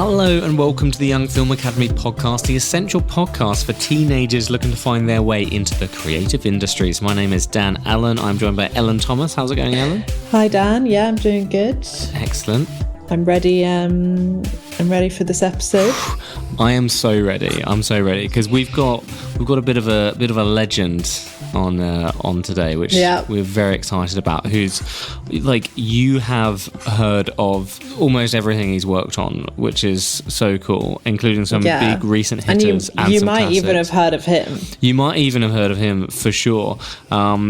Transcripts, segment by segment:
Hello and welcome to the Young Film Academy podcast, the essential podcast for teenagers looking to find their way into the creative industries. My name is Dan Allen. I'm joined by Ellen Thomas. How's it going, Ellen? Hi, Dan. Yeah, I'm doing good. Excellent. I'm ready. I'm ready for this episode. I am so ready. I'm so ready because we've got a bit of a legend on today, which we're very excited about. Who's like, you have heard of almost everything he's worked on, which is so cool, including some big recent hitters. And you might even have heard of him. You might even have heard of him for sure.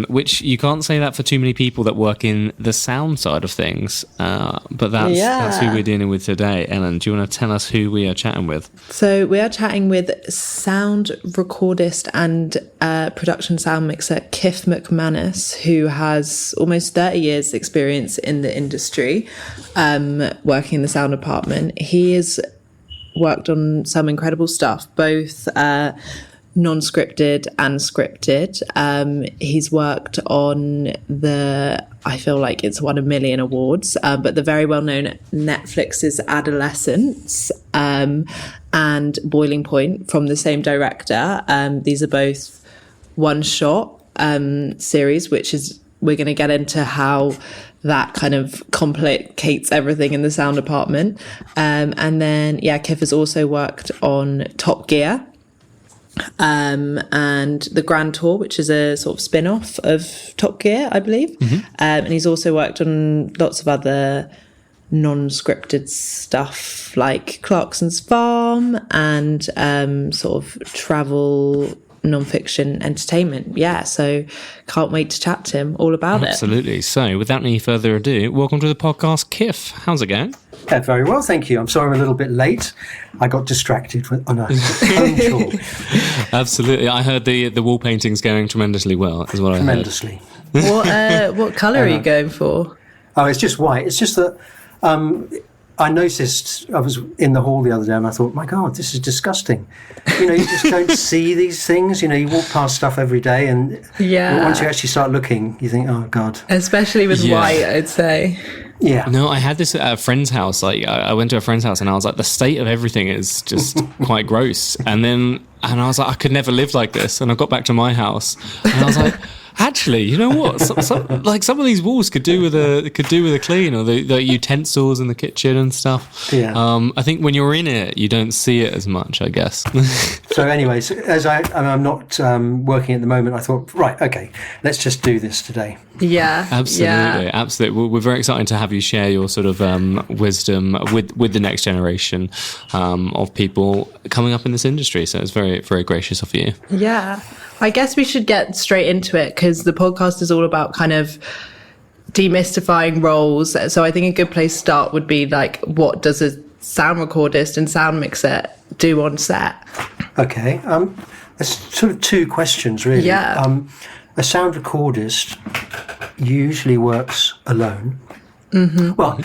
Which you can't say that for too many people that work in the sound side of things. But that's who we're dealing with today. Ellen, do you want to tell us who we are chatting with? So we are chatting with sound recordist and production sound mixer Kiff McManus, who has almost 30 years experience in the industry, working in the sound department. He has worked on some incredible stuff, both non-scripted and scripted. He's worked on I feel like it's won 1 million awards, but the very well-known Netflix's Adolescence and Boiling Point from the same director. These are both one-shot series, which is, we're going to get into how that kind of complicates everything in the sound department. And then, Kiff has also worked on Top Gear, and the Grand Tour, which is a sort of spin-off of Top Gear, I believe. Mm-hmm. And he's also worked on lots of other non-scripted stuff like Clarkson's Farm and sort of travel non-fiction entertainment. So can't wait to chat to him all about it. Absolutely. So without any further ado, welcome to the podcast, Kiff. How's it going? Yeah, very well, thank you. I'm sorry I'm a little bit late. I got distracted on a phone call. Absolutely. I heard the wall painting's going tremendously well, is what I heard. Tremendously. What colour are you going for? Oh, it's just white. It's just that I noticed, I was in the hall the other day and I thought, my God, this is disgusting. You just don't see these things. You walk past stuff every day and once you actually start looking, you think, oh, God. Especially with white, I'd say. Yeah. No, I had this at a friend's house. Like, I went to a friend's house and I was like, the state of everything is just quite gross. And I was like, I could never live like this. And I got back to my house and I was like, actually, you know what? Some of these walls could do with a clean, or the utensils in the kitchen and stuff. Yeah. I think when you're in it, you don't see it as much, I guess. So, anyways, as I'm not working at the moment, I thought, right, okay, let's just do this today. Yeah, absolutely. We're very excited to have you share your sort of wisdom with the next generation of people coming up in this industry. So it's very, very gracious of you. Yeah. I guess we should get straight into it because the podcast is all about kind of demystifying roles. So I think a good place to start would be like, what does a sound recordist and sound mixer do on set? Okay. There's sort of two questions, really. Yeah. A sound recordist usually works alone. Mm-hmm. Well,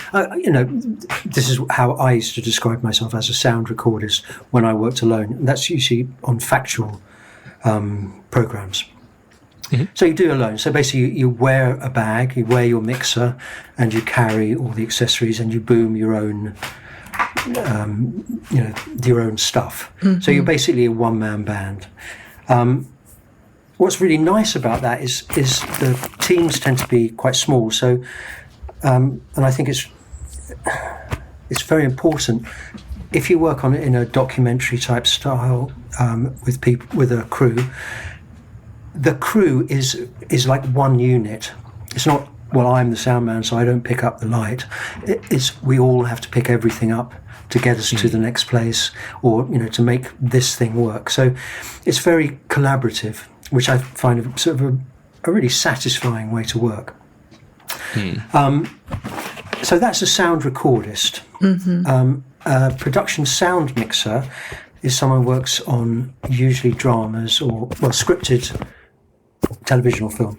this is how I used to describe myself, as a sound recordist when I worked alone. And that's usually on factual programs. Mm-hmm. So you do alone. So basically you wear a bag, you wear your mixer, and you carry all the accessories and you boom your own your own stuff. Mm-hmm. So you're basically a one-man band. What's really nice about that is the teams tend to be quite small. So and I think it's very important if you work on it in a documentary type style with a crew. The crew is like one unit. It's not, well, I'm the sound man, so I don't pick up the light. It's we all have to pick everything up to get us to the next place, or to make this thing work. So it's very collaborative, which I find sort of a really satisfying way to work. So that's a sound recordist. Mm-hmm. A production sound mixer is someone who works on usually dramas or scripted television or film,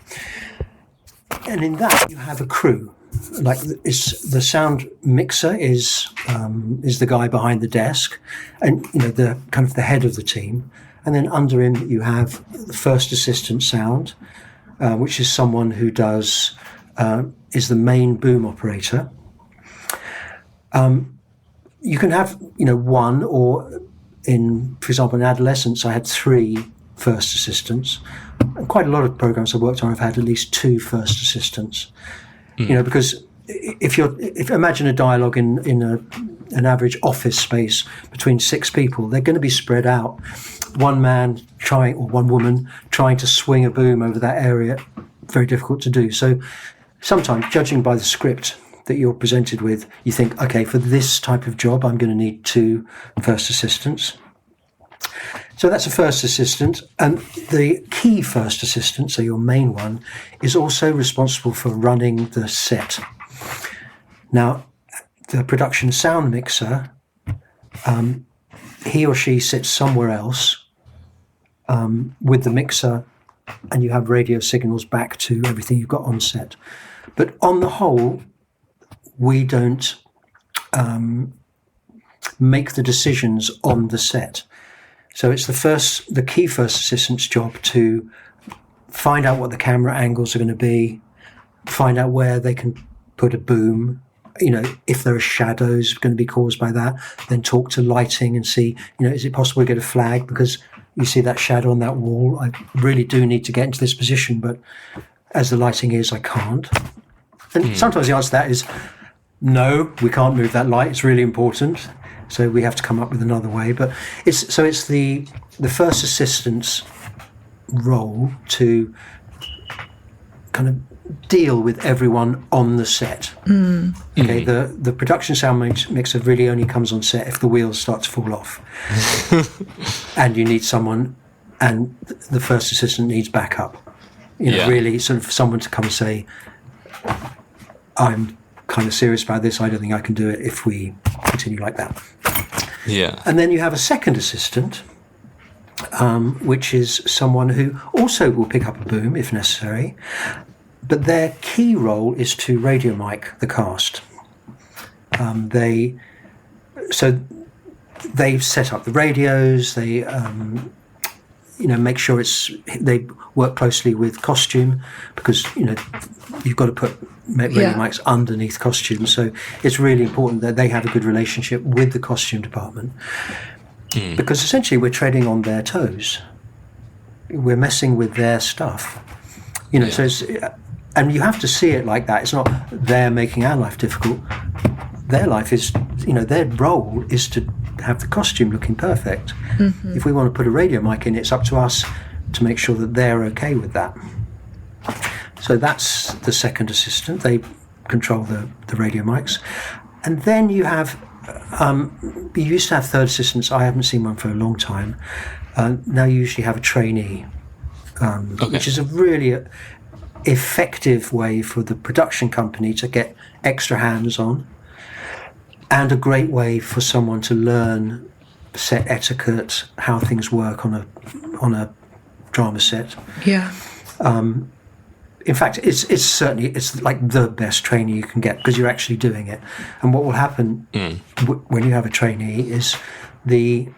and in that you have a crew. Like the sound mixer is the guy behind the desk, and the kind of the head of the team, and then under him you have the first assistant sound, which is someone who is the main boom operator. you can have, one, or for example, in Adolescence, I had 3 first assistants. And quite a lot of programs I've worked on, I've had at least 2 first assistants. Because if imagine a dialogue in an average office space between 6 people, they're going to be spread out. One man one woman trying to swing a boom over that area, very difficult to do. So sometimes, judging by the script that you're presented with, you think, okay, for this type of job, I'm going to need 2 first assistants. So that's a first assistant. And the key first assistant, so your main one, is also responsible for running the set. Now, the production sound mixer, he or she sits somewhere else with the mixer, and you have radio signals back to everything you've got on set. But on the whole, we don't make the decisions on the set. So it's the key first assistant's job to find out what the camera angles are going to be, find out where they can put a boom, if there are shadows going to be caused by that, then talk to lighting and see, is it possible to get a flag because you see that shadow on that wall? I really do need to get into this position, but as the lighting is, I can't. And sometimes the answer to that is, no, we can't move that light. It's really important. So we have to come up with another way. But it's the first assistant's role to kind of deal with everyone on the set. Okay, the production sound mixer really only comes on set if the wheels start to fall off. And you need someone, and the first assistant needs backup. Really sort of someone to come and say, I'm kind of serious about this, I don't think I can do it if we continue like that. Yeah. And then you have a second assistant, which is someone who also will pick up a boom if necessary, but their key role is to radio mic the cast. They've set up the radios, they make sure they work closely with costume, because you've got to put radio mics underneath costume, so it's really important that they have a good relationship with the costume department, because essentially we're treading on their toes, we're messing with their stuff, so it's, and you have to see it like that. It's not they're making our life difficult, their life is, their role is to have the costume looking perfect. If we want to put a radio mic in, it's up to us to make sure that they're okay with that. So that's the second assistant. They control the radio mics. And then you have, you used to have third assistants. I haven't seen one for a long time. Now you usually have a trainee, which is a really effective way for the production company to get extra hands on, and a great way for someone to learn set etiquette, how things work on a drama set. Yeah. In fact, it's like the best trainee you can get, because you're actually doing it. And what will happen when you have a trainee is the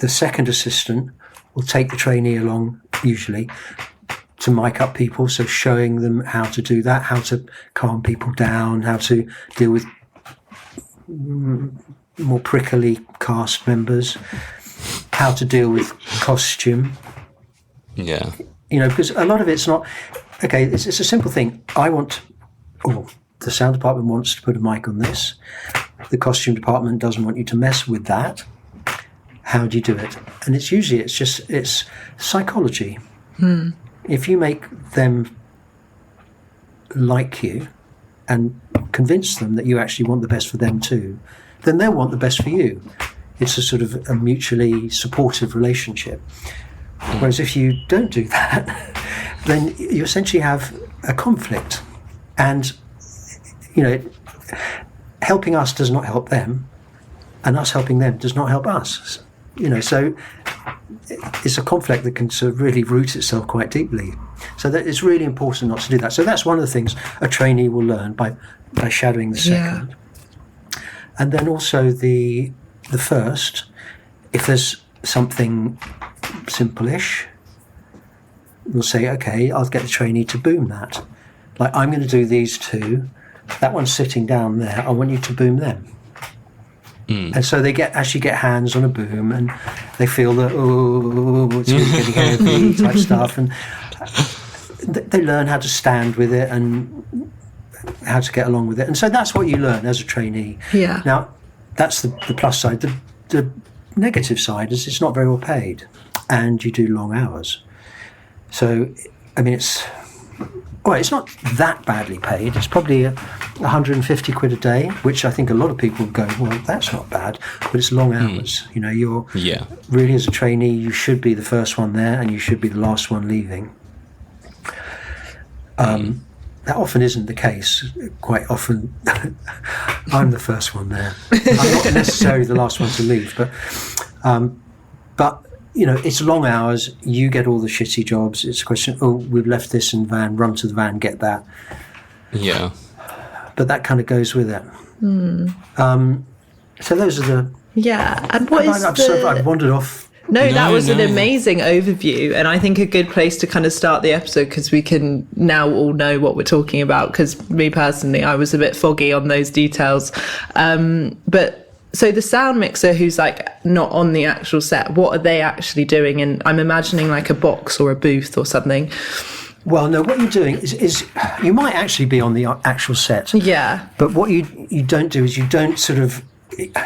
second assistant will take the trainee along, usually, to mic up people, so showing them how to do that, how to calm people down, how to deal with more prickly cast members, how to deal with costume. Yeah. Because a lot of it's not, okay, it's a simple thing. The sound department wants to put a mic on this. The costume department doesn't want you to mess with that. How do you do it? And it's usually, it's psychology. If you make them like you and convince them that you actually want the best for them too, then they'll want the best for you. It's a sort of a mutually supportive relationship. Whereas if you don't do that, then you essentially have a conflict. And, helping us does not help them, and us helping them does not help us. So it's a conflict that can sort of really root itself quite deeply. So that it's really important not to do that. So that's one of the things a trainee will learn by shadowing the second. Yeah. And then also the first, if there's something simple-ish, we'll say, okay, I'll get the trainee to boom that. Like, I'm going to do these two. That one's sitting down there. I want you to boom them. And so they actually get hands on a boom, and they feel that, it's really getting heavy type stuff, and they learn how to stand with it and how to get along with it. And so that's what you learn as a trainee. Yeah. Now, that's the plus side. The negative side is it's not very well paid, and you do long hours. So, I mean, it's not that badly paid. It's probably 150 quid a day, which I think a lot of people go, well, that's not bad, but it's long hours. You know, you're really, as a trainee, you should be the first one there and you should be the last one leaving. That often isn't the case. Quite often, I'm the first one there. I'm not necessarily the last one to leave, but you know, it's long hours. You get all the shitty jobs. It's a question, we've left this in the van, run to the van, get that. Yeah. But that kind of goes with it. So those are the... Yeah. And what is I've wandered off. No, that was an amazing overview, and I think a good place to kind of start the episode, because we can now all know what we're talking about, because me personally, I was a bit foggy on those details. But so the sound mixer who's like not on the actual set, what are they actually doing? And I'm imagining like a box or a booth or something. Well, no, what you're doing is you might actually be on the actual set. Yeah. But what you don't do is you don't sort of...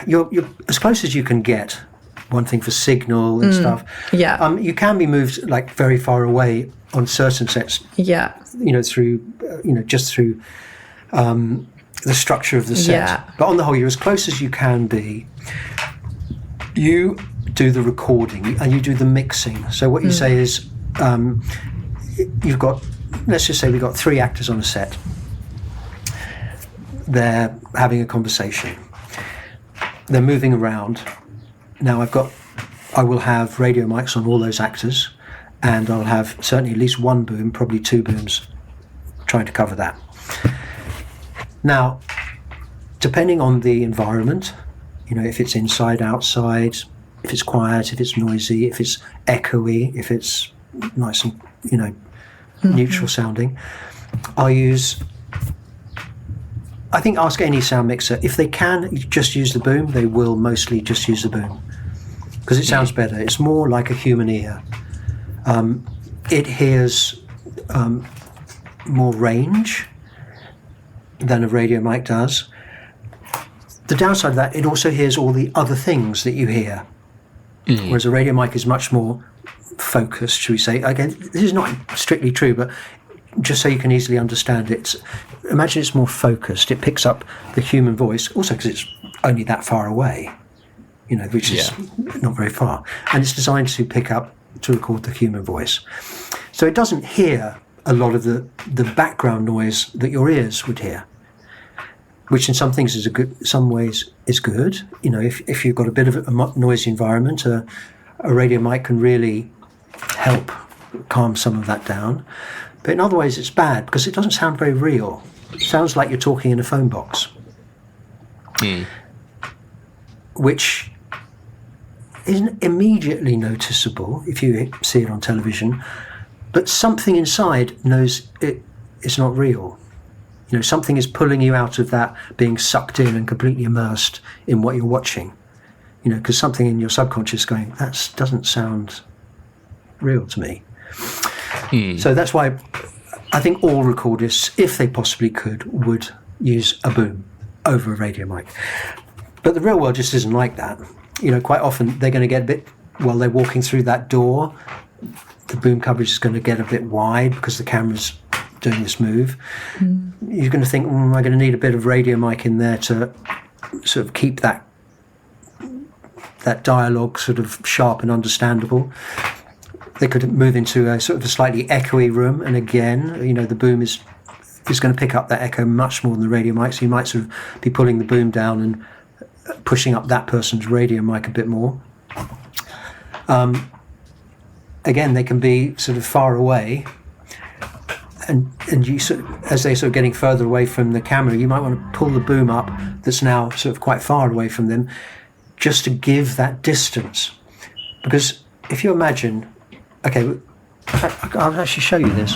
You're as close as you can get. One thing for signal and stuff. Yeah. You can be moved like very far away on certain sets. Yeah. You know, through just through the structure of the set. Yeah. But on the whole, you're as close as you can be. You do the recording and you do the mixing. So what you say is, you've got, let's just say we've got 3 actors on a set. They're having a conversation. They're moving around. Now I will have radio mics on all those actors, and I'll have certainly at least 1 boom, probably 2 booms, trying to cover that. Now, depending on the environment, you know, if it's inside, outside, if it's quiet, if it's noisy, if it's echoey, if it's nice and, you know, neutral sounding, I think ask any sound mixer, if they can just use the boom, they will mostly just use the boom. Because it sounds better. It's more like a human ear. It hears more range than a radio mic does. The downside of that, it also hears all the other things that you hear. Whereas a radio mic is much more focused, should we say. Again, this is not strictly true, but just so you can easily understand it, imagine it's more focused. It picks up the human voice, also because it's only that far away, you know, which is not very far. And it's designed to record the human voice. So it doesn't hear a lot of the background noise that your ears would hear, which in some things some ways is good. You know, if you've got a bit of a noisy environment, a radio mic can really help calm some of that down. But in other ways, it's bad because it doesn't sound very real. It sounds like you're talking in a phone box, which isn't immediately noticeable if you see it on television, but something inside knows it's not real. You know, something is pulling you out of that being sucked in and completely immersed in what you're watching. You know, because something in your subconscious going, that doesn't sound real to me. So that's why I think all recordists, if they possibly could, would use a boom over a radio mic. But the real world just isn't like that. You know, quite often they're going to get a bit, while they're walking through that door, the boom coverage is going to get a bit wide because the camera's doing this move. You're going to think, am I going to need a bit of radio mic in there to sort of keep that dialogue sort of sharp and understandable? They could move into a sort of a slightly echoey room, and again, you know, the boom is going to pick up that echo much more than the radio mic, so you might sort of be pulling the boom down and pushing up that person's radio mic a bit more. Again, they can be sort of far away, and you sort of, as they're sort of getting further away from the camera, you might want to pull the boom up that's now sort of quite far away from them, just to give that distance. Because if you imagine, okay, I'll actually show you this.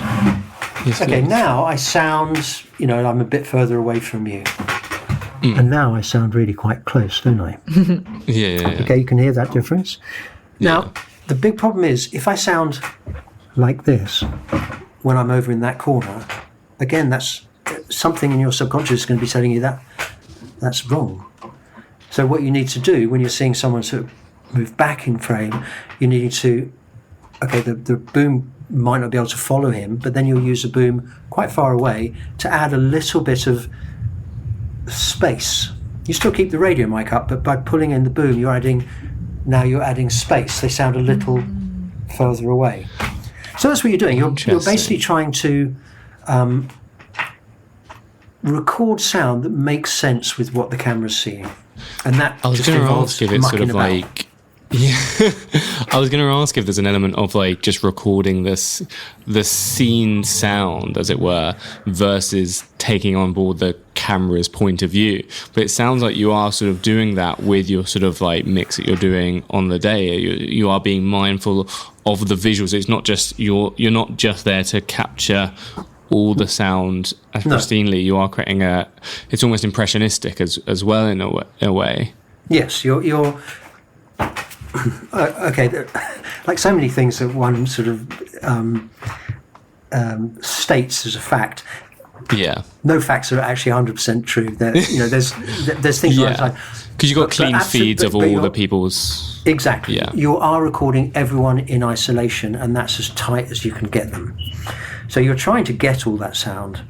Yes, okay, please. now I sound, you know, I'm a bit further away from you. And now I sound really quite close, don't I? Yeah. Okay, you can hear that difference. Now, the big problem is if I sound like this when I'm over in that corner, again, that's something in your subconscious is going to be telling you that that's wrong. So what you need to do when you're seeing someone sort of move back in frame, you need to, okay, the boom might not be able to follow him, but then you'll use the boom quite far away to add a little bit of space. You still keep the radio mic up, but by pulling in the boom, you're adding space. They sound a little further away. So that's what you're doing. You're basically trying to record sound that makes sense with what the camera's seeing, and that I was just going to involves ask if it's sort of about. like. Yeah, I was going to ask if there's an element of like just recording the scene sound, as it were, versus taking on board the camera's point of view. But it sounds like you are sort of doing that with your sort of like mix that you're doing on the day. You are being mindful of the visuals. It's not just you're not just there to capture all the sound pristinely. You are creating it's almost impressionistic as well in a way. Yes, you're okay. Like so many things that one sort of states as a fact. Yeah. No facts are actually 100% true. There's things like because you've got clean feeds of all the people's. Exactly. Yeah. You are recording everyone in isolation, and that's as tight as you can get them. So you're trying to get all that sound.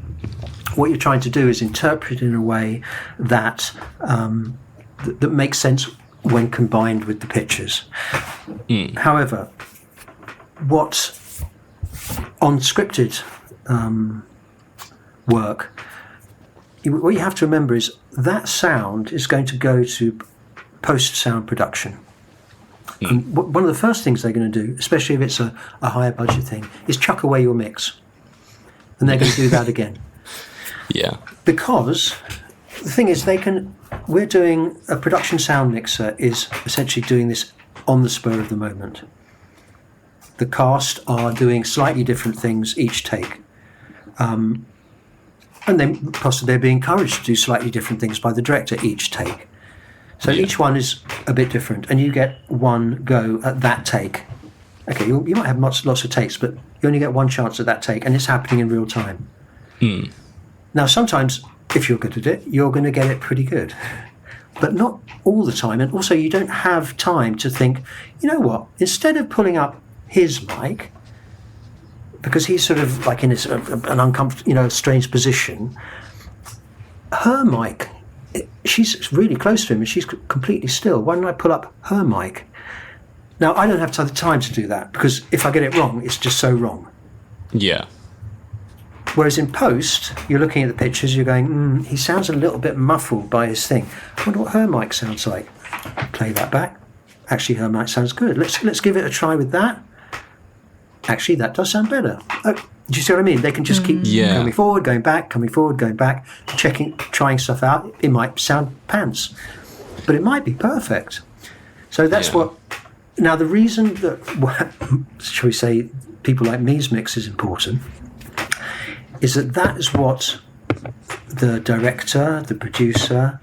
What you're trying to do is interpret it in a way that that makes sense when combined with the pictures. However, what on scripted work, what you have to remember is that sound is going to go to post-sound production. And one of the first things they're going to do, especially if it's a higher budget thing, is chuck away your mix. And they're going to do that again. Yeah. Because the thing is, we're doing a production sound mixer is essentially doing this on the spur of the moment. The cast are doing slightly different things each take. And then possibly they're being encouraged to do slightly different things by the director each take. So each one is a bit different, and you get one go at that take. Okay, you might have lots of takes, but you only get one chance at that take, and it's happening in real time. Now, sometimes, if you're good at it, you're going to get it pretty good. But not all the time, and also you don't have time to think, you know what, instead of pulling up his mic, because he's sort of like in an uncomfortable, strange position, her mic, she's really close to him and she's completely still. Why don't I pull up her mic? Now, I don't have the time to do that, because if I get it wrong, it's just so wrong. Yeah. Whereas in post, you're looking at the pictures, you're going, he sounds a little bit muffled by his thing. I wonder what her mic sounds like. Play that back. Actually, her mic sounds good. Let's give it a try with that. Actually, that does sound better. Oh, do you see what I mean? They can just keep coming forward, going back, coming forward, going back, trying stuff out. It might sound pants, but it might be perfect. So that's what... Now, the reason that, shall we say, people like me's mix is important is that is what the director, the producer,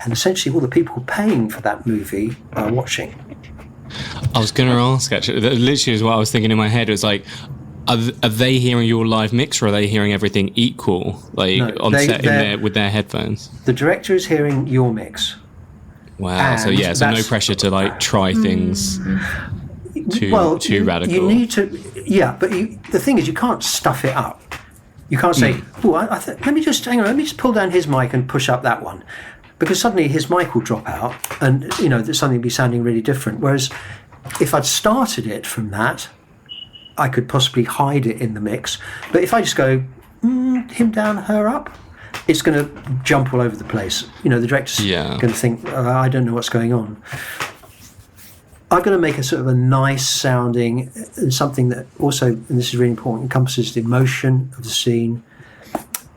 and essentially all the people paying for that movie are watching. I was going to ask, actually, that literally is what I was thinking in my head. It was like, are they hearing your live mix, or are they hearing everything equal, on set with their headphones? The director is hearing your mix. Wow. So no pressure to try things too radical. You need to, but the thing is, you can't stuff it up. You can't say, let me just pull down his mic and push up that one. Because suddenly his mic will drop out and, there's something will be sounding really different. Whereas if I'd started it from that, I could possibly hide it in the mix. But if I just go, him down, her up, it's going to jump all over the place. The director's going to think, I don't know what's going on. I've got to make a sort of a nice sounding, and something that also, and this is really important, encompasses the emotion of the scene,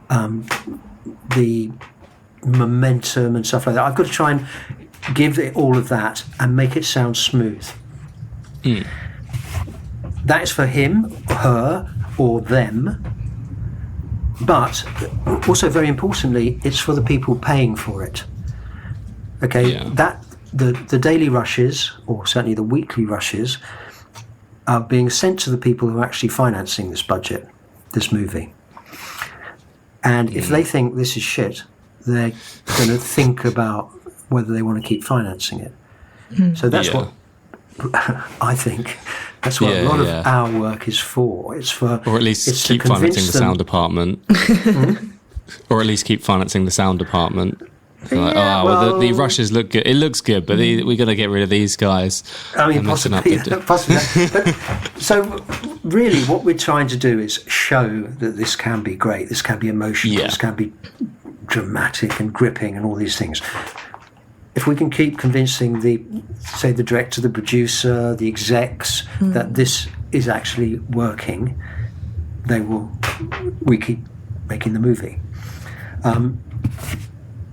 the momentum and stuff like that. I've got to try and give it all of that and make it sound smooth. That is for him, her, or them. But also, very importantly, it's for the people paying for it. Okay, that the daily rushes, or certainly the weekly rushes, are being sent to the people who are actually financing this budget, this movie. And if they think this is shit, they're going to think about whether they want to keep financing it. So that's what I think. That's what a lot of our work is for. It's for, or at least keep financing the sound department, or at least keep financing the sound department. Like, the rushes look good. It looks good, but we're going to get rid of these guys. I mean, possibly. But, so, really, what we're trying to do is show that this can be great. This can be emotional. This can be dramatic and gripping, and all these things. If we can keep convincing the director, the producer, the execs that this is actually working, we keep making the movie.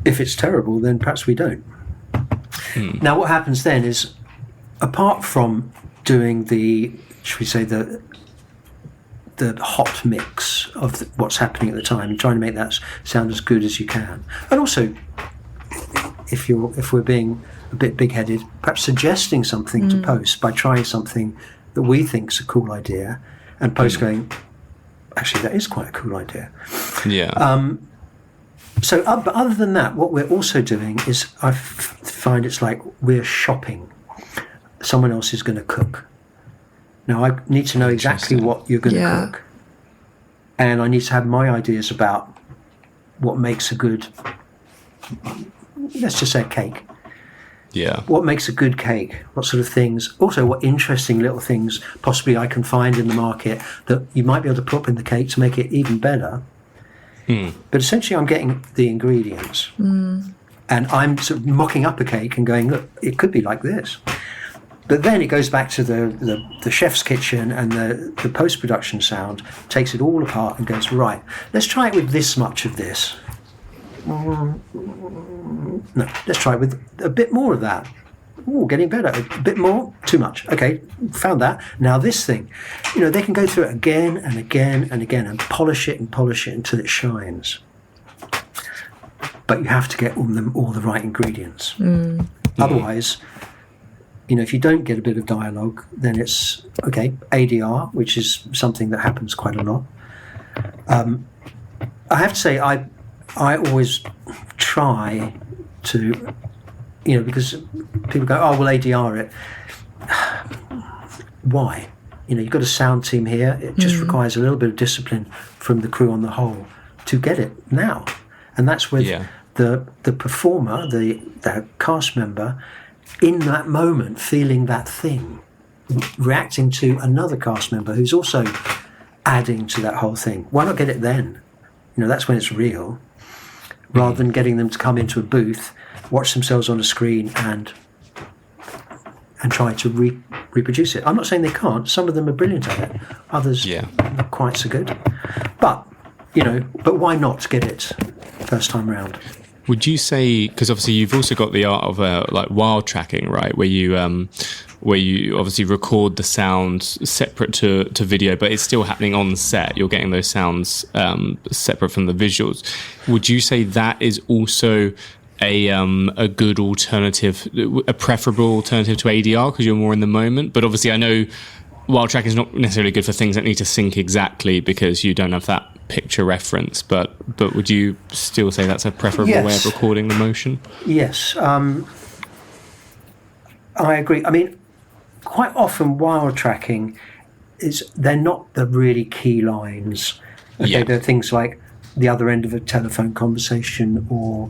If it's terrible, then perhaps we don't. Now, what happens then is, apart from doing the hot mix of what's happening at the time and trying to make that sound as good as you can, and also, if we're being a bit big-headed, perhaps suggesting something to post by trying something that we think's a cool idea, and post going, actually, that is quite a cool idea. Yeah. So, but other than that, what we're also doing is, I find it's like we're shopping. Someone else is going to cook. Now, I need to know exactly what you're going to cook, and I need to have my ideas about what makes a good, let's just say, a cake. Yeah. What makes a good cake? What sort of things? Also, what interesting little things possibly I can find in the market that you might be able to put up in the cake to make it even better. But essentially, I'm getting the ingredients, and I'm sort of mocking up a cake and going, look, it could be like this. But then it goes back to the chef's kitchen, and the post-production sound takes it all apart and goes, right, let's try it with this much of this. No, let's try it with a bit more of that. Ooh, getting better. A bit more, too much. Okay, found that. Now this thing. They can go through it again and again and again and polish it until it shines. But you have to get all the right ingredients. Otherwise, if you don't get a bit of dialogue, then it's, okay, ADR, which is something that happens quite a lot. I have to say, I always try to, because people go, oh, well, ADR it. Why? You've got a sound team here. It just requires a little bit of discipline from the crew on the whole to get it now. And that's with the performer, the cast member, in that moment, feeling that thing, reacting to another cast member who's also adding to that whole thing. Why not get it then? That's when it's real, rather than getting them to come into a booth, watch themselves on a screen and try to reproduce it. I'm not saying they can't. Some of them are brilliant at it. Others not quite so good. But, but why not get it first time round? Would you say, because obviously you've also got the art of like wild tracking, right? Where you obviously record the sound separate to video, but it's still happening on set. You're getting those sounds separate from the visuals. Would you say that is also a good alternative, a preferable alternative to ADR because you're more in the moment? But obviously I know wild track is not necessarily good for things that need to sync exactly because you don't have that picture reference, but would you still say that's a preferable way of recording the motion? Yes, I agree. I mean, quite often wild tracking they're not the really key lines. Okay, they're things like the other end of a telephone conversation, or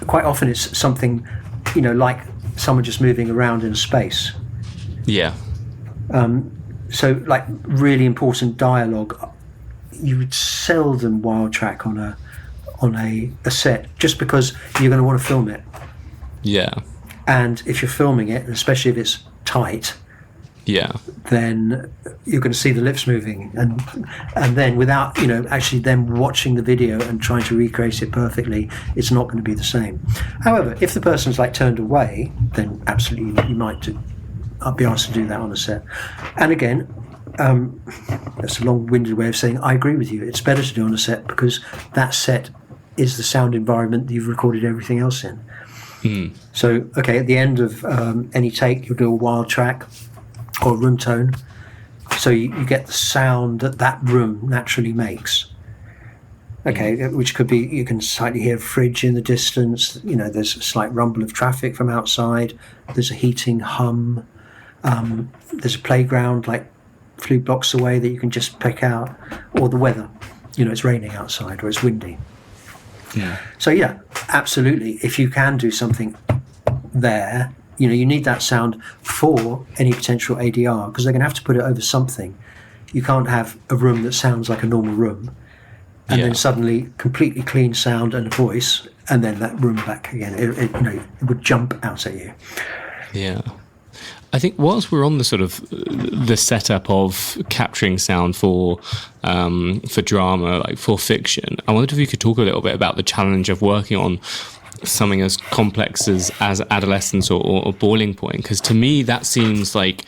quite often it's something, like someone just moving around in space. Yeah. So, like, really important dialogue, you would seldom wild track on a set, just because you're going to want to film it. Yeah. And if you're filming it, especially if it's tight, then you're going to see the lips moving, and then without actually them watching the video and trying to recreate it perfectly, it's not going to be the same. However, if the person's like turned away, then absolutely you might be asked to do that on a set. And again, that's a long-winded way of saying I agree with you. It's better to do on a set because that set is the sound environment that you've recorded everything else in. So, okay, at the end of any take, you'll do a wild track or a room tone. So you get the sound that room naturally makes. Okay, which could be, you can slightly hear a fridge in the distance. There's a slight rumble of traffic from outside. There's a heating hum. There's a playground like a few blocks away that you can just pick out. Or the weather. It's raining outside or it's windy. Yeah. So yeah, absolutely. If you can do something there, you need that sound for any potential ADR because they're going to have to put it over something. You can't have a room that sounds like a normal room and then suddenly completely clean sound and a voice and then that room back again. It would jump out at you. Yeah. I think whilst we're on the sort of the setup of capturing sound for drama, like for fiction, I wondered if you could talk a little bit about the challenge of working on something as complex as Adolescence or Boiling Point, because to me that seems like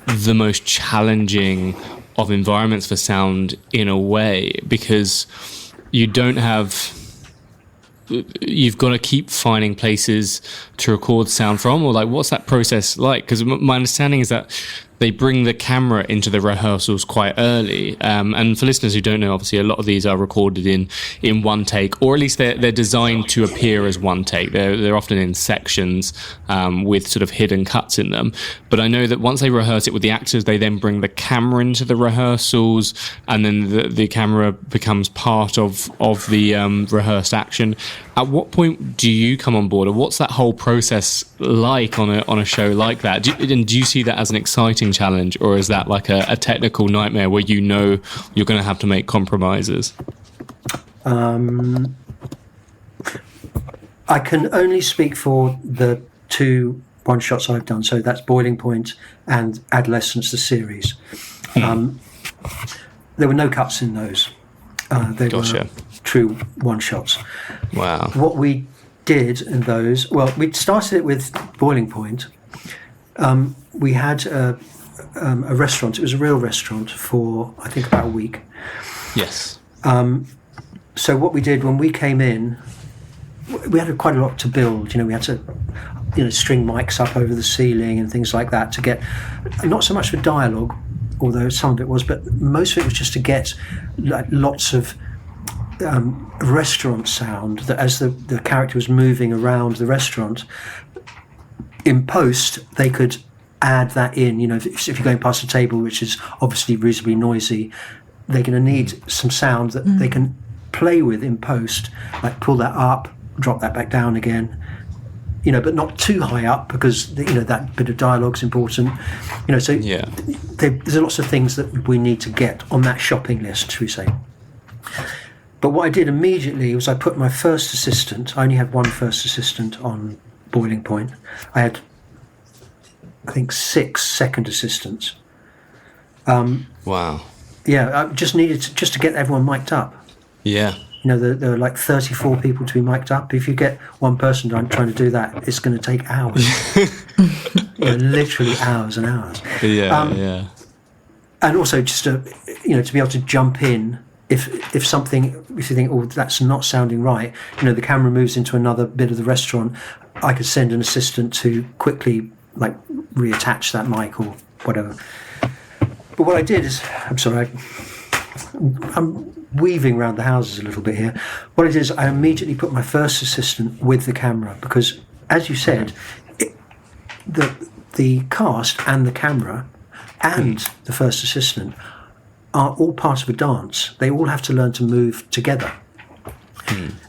the most challenging of environments for sound in a way, because you've got to keep finding places to record sound from, or like what's that process like? Because my understanding is that they bring the camera into the rehearsals quite early, and for listeners who don't know, obviously a lot of these are recorded in one take, or at least they're designed to appear as one take. They're often in sections with sort of hidden cuts in them. But I know that once they rehearse it with the actors, they then bring the camera into the rehearsals, and then the camera becomes part of the rehearsed action. At what point do you come on board, or what's that whole process like on a show like that? Do you see that as an exciting challenge, or is that like a technical nightmare where you're going to have to make compromises? I can only speak for the two one-shots I've done, so that's Boiling Point and Adolescence, the series. There were no cuts in those. They were true one-shots. Wow. What we did in those, well, we started it with Boiling Point. We had a restaurant. It was a real restaurant for, I think, about a week. Yes. So what we did when we came in, we had quite a lot to build. We had to, string mics up over the ceiling and things like that to get, not so much for dialogue, although some of it was, but most of it was just to get like lots of restaurant sound that as the character was moving around the restaurant. In post, they could add that in. If you're going past a table which is obviously reasonably noisy, they're going to need some sound that they can play with in post, like pull that up, drop that back down again, but not too high up because that bit of dialogue's important. So there's lots of things that we need to get on that shopping list, shall we say. But what I did immediately was I put my first assistant. I only had one first assistant on Boiling Point. I had, I think, 6 second assistants. Wow. Yeah, I just needed to get everyone mic'd up. Yeah. There are like 34 people to be mic'd up. If you get one person trying to do that, it's going to take hours. Literally hours and hours. Yeah. And also just to be able to jump in if you think, oh, that's not sounding right, the camera moves into another bit of the restaurant, I could send an assistant to quickly like reattach that mic or whatever. But what I did is, I'm sorry, I'm weaving around the houses a little bit here. What I did is I immediately put my first assistant with the camera because, as you said, the cast and the camera and the first assistant are all part of a dance. They all have to learn to move together.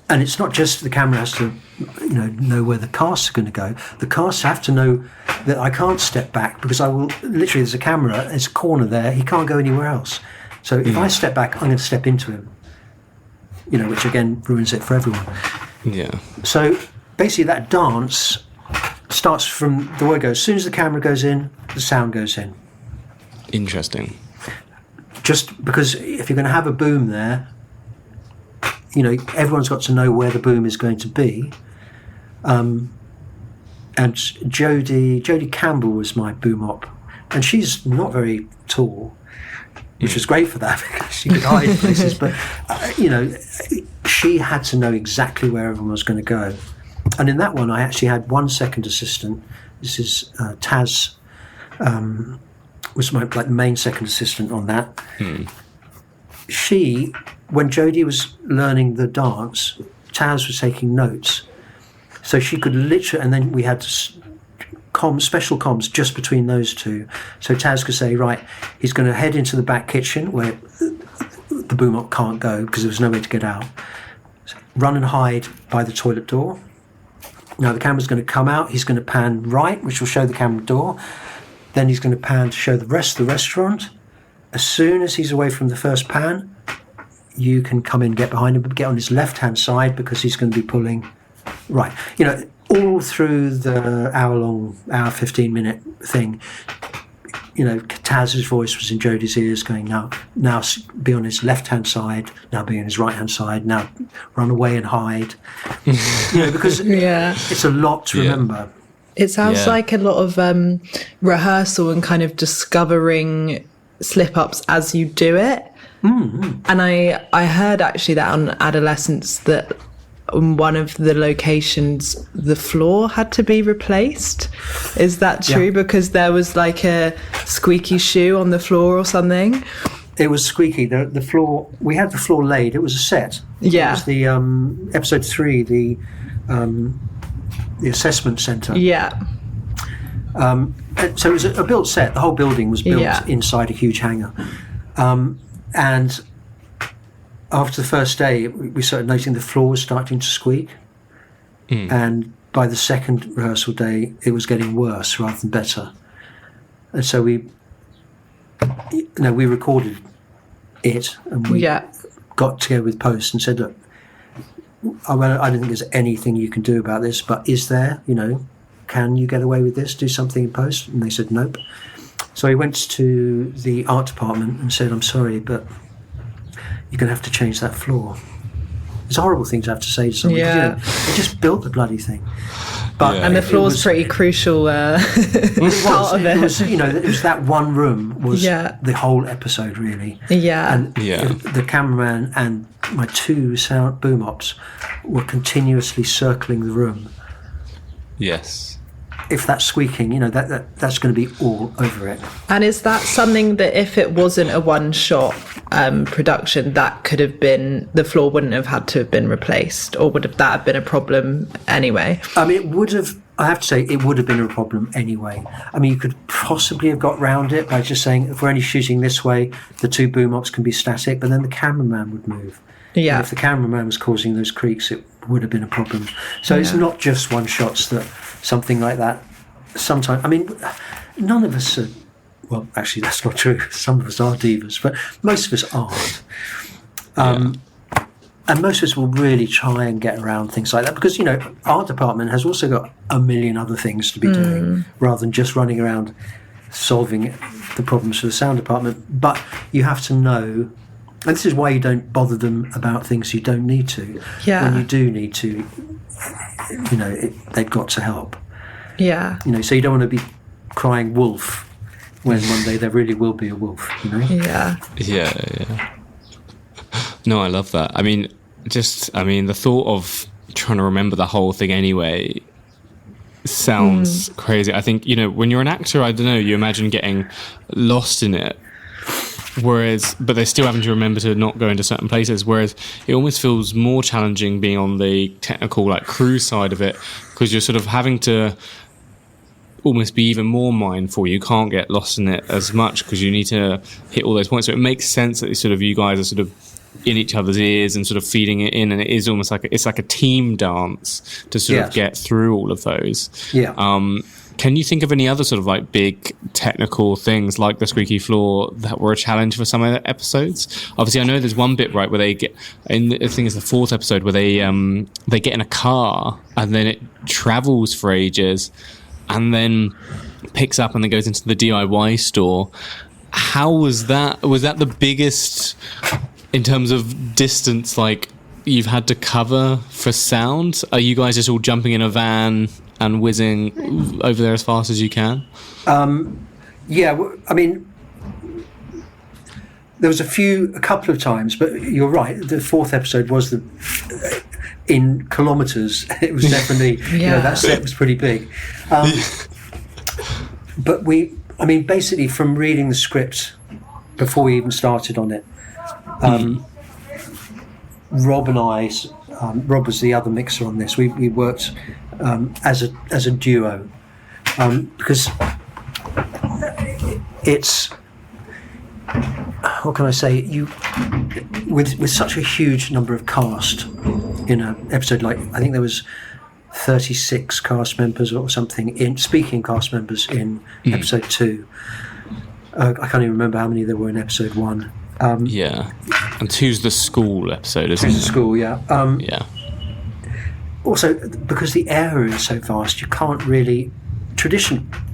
And it's not just the camera has to know where the casts are going to go. The casts have to know that I can't step back because I will literally, there's a camera, there's a corner there, he can't go anywhere else. So if I step back, I'm going to step into him, which again ruins it for everyone. Yeah. So basically that dance starts from the word goes, as soon as the camera goes in, the sound goes in. Interesting. Just because if you're going to have a boom there, everyone's got to know where the boom is going to be. And Jodie Campbell was my boom op, and she's not very tall. which was great for that because she could hide places. But, she had to know exactly where everyone was going to go. And in that one, I actually had one second assistant. This is Taz, was my main second assistant on that. She, when Jodie was learning the dance, Taz was taking notes. So she could literally, and then we had special comms just between those two. So Taz could say, right, he's going to head into the back kitchen where the boom-op can't go because there was no way to get out. So run and hide by the toilet door. Now the camera's going to come out, he's going to pan right, which will show the camera door. Then he's going to pan to show the rest of the restaurant. As soon as he's away from the first pan, you can come in, get behind him, but get on his left-hand side because he's going to be pulling right. All through the hour 15-minute thing, Taz's voice was in Jodie's ears going, now be on his left-hand side, now be on his right-hand side, now run away and hide. Because it's a lot to remember. It sounds like a lot of rehearsal and kind of discovering slip-ups as you do it. And I heard actually that on Adolescence that on one of the locations the floor had to be replaced. Is that true? Because there was like a squeaky shoe on the floor or something. It was squeaky. The floor, we had the floor laid. It was a set. It was the episode 3, the assessment centre. So it was a built set. The whole building was built inside a huge hangar. And after the first day, we started noticing the floor was starting to squeak. And by the second rehearsal day, it was getting worse rather than better. And so we recorded it, and we got together with Post and said, look, I don't think there's anything you can do about this, but is there, can you get away with this? Do something in Post? And they said, nope. So he went to the art department and said, I'm sorry, but you're going to have to change that floor. It's a horrible thing to have to say to somebody. They just built the bloody thing. But and the floor's pretty crucial part of it. It was that one room was the whole episode, really. And the cameraman and my 2 sound boom ops were continuously circling the room. Yes. If that's squeaking, that's going to be all over it. And is that something that if it wasn't a one-shot production, that could have been, the floor wouldn't have had to have been replaced, or would that have been a problem anyway? It would have, I have to say, it would have been a problem anyway. You could possibly have got round it by just saying, if we're only shooting this way, the 2 boom ops can be static, but then the cameraman would move. And if the cameraman was causing those creaks, it would have been a problem. So it's not just one shots that something like that. Sometimes, none of us are, well, actually that's not true. Some of us are divas, but most of us aren't. And most of us will really try and get around things like that because, art department has also got a million other things to be doing rather than just running around solving the problems for the sound department. But you have to know, and this is why you don't bother them about things you don't need to. When you do need to, they've got to help. So you don't want to be crying wolf when one day there really will be a wolf, No, I love that. The thought of trying to remember the whole thing anyway sounds crazy. I think, when you're an actor, I don't know, you imagine getting lost in it. But they're still having to remember to not go into certain places. Whereas it almost feels more challenging being on the technical, crew side of it, because you're sort of having to almost be even more mindful. You can't get lost in it as much because you need to hit all those points. So it makes sense that you guys are sort of in each other's ears and sort of feeding it in, and it is almost like it's like a team dance to sort of get through all of those. Can you think of any other sort of big technical things like the squeaky floor that were a challenge for some of the episodes? Obviously, I know there's one bit right where they get, I think it's the 4th episode, where they get in a car and then it travels for ages and then picks up and then goes into the DIY store. How was that? Was that the biggest in terms of distance you've had to cover for sound? Are you guys just all jumping in a van and whizzing over there as fast as you can? There was a couple of times, but you're right. The fourth episode was in kilometres. It was definitely, that set was pretty big. But basically from reading the script before we even started on it, Rob and I, Rob was the other mixer on this. We worked as a duo because it's, what can I say? With such a huge number of cast in an episode, like I think there was 36 cast members or something in speaking cast members in episode 2. I can't even remember how many there were in episode 1. And 2's the school episode, isn't it? 2's the school, yeah. Also, because the area is so vast, you can't really.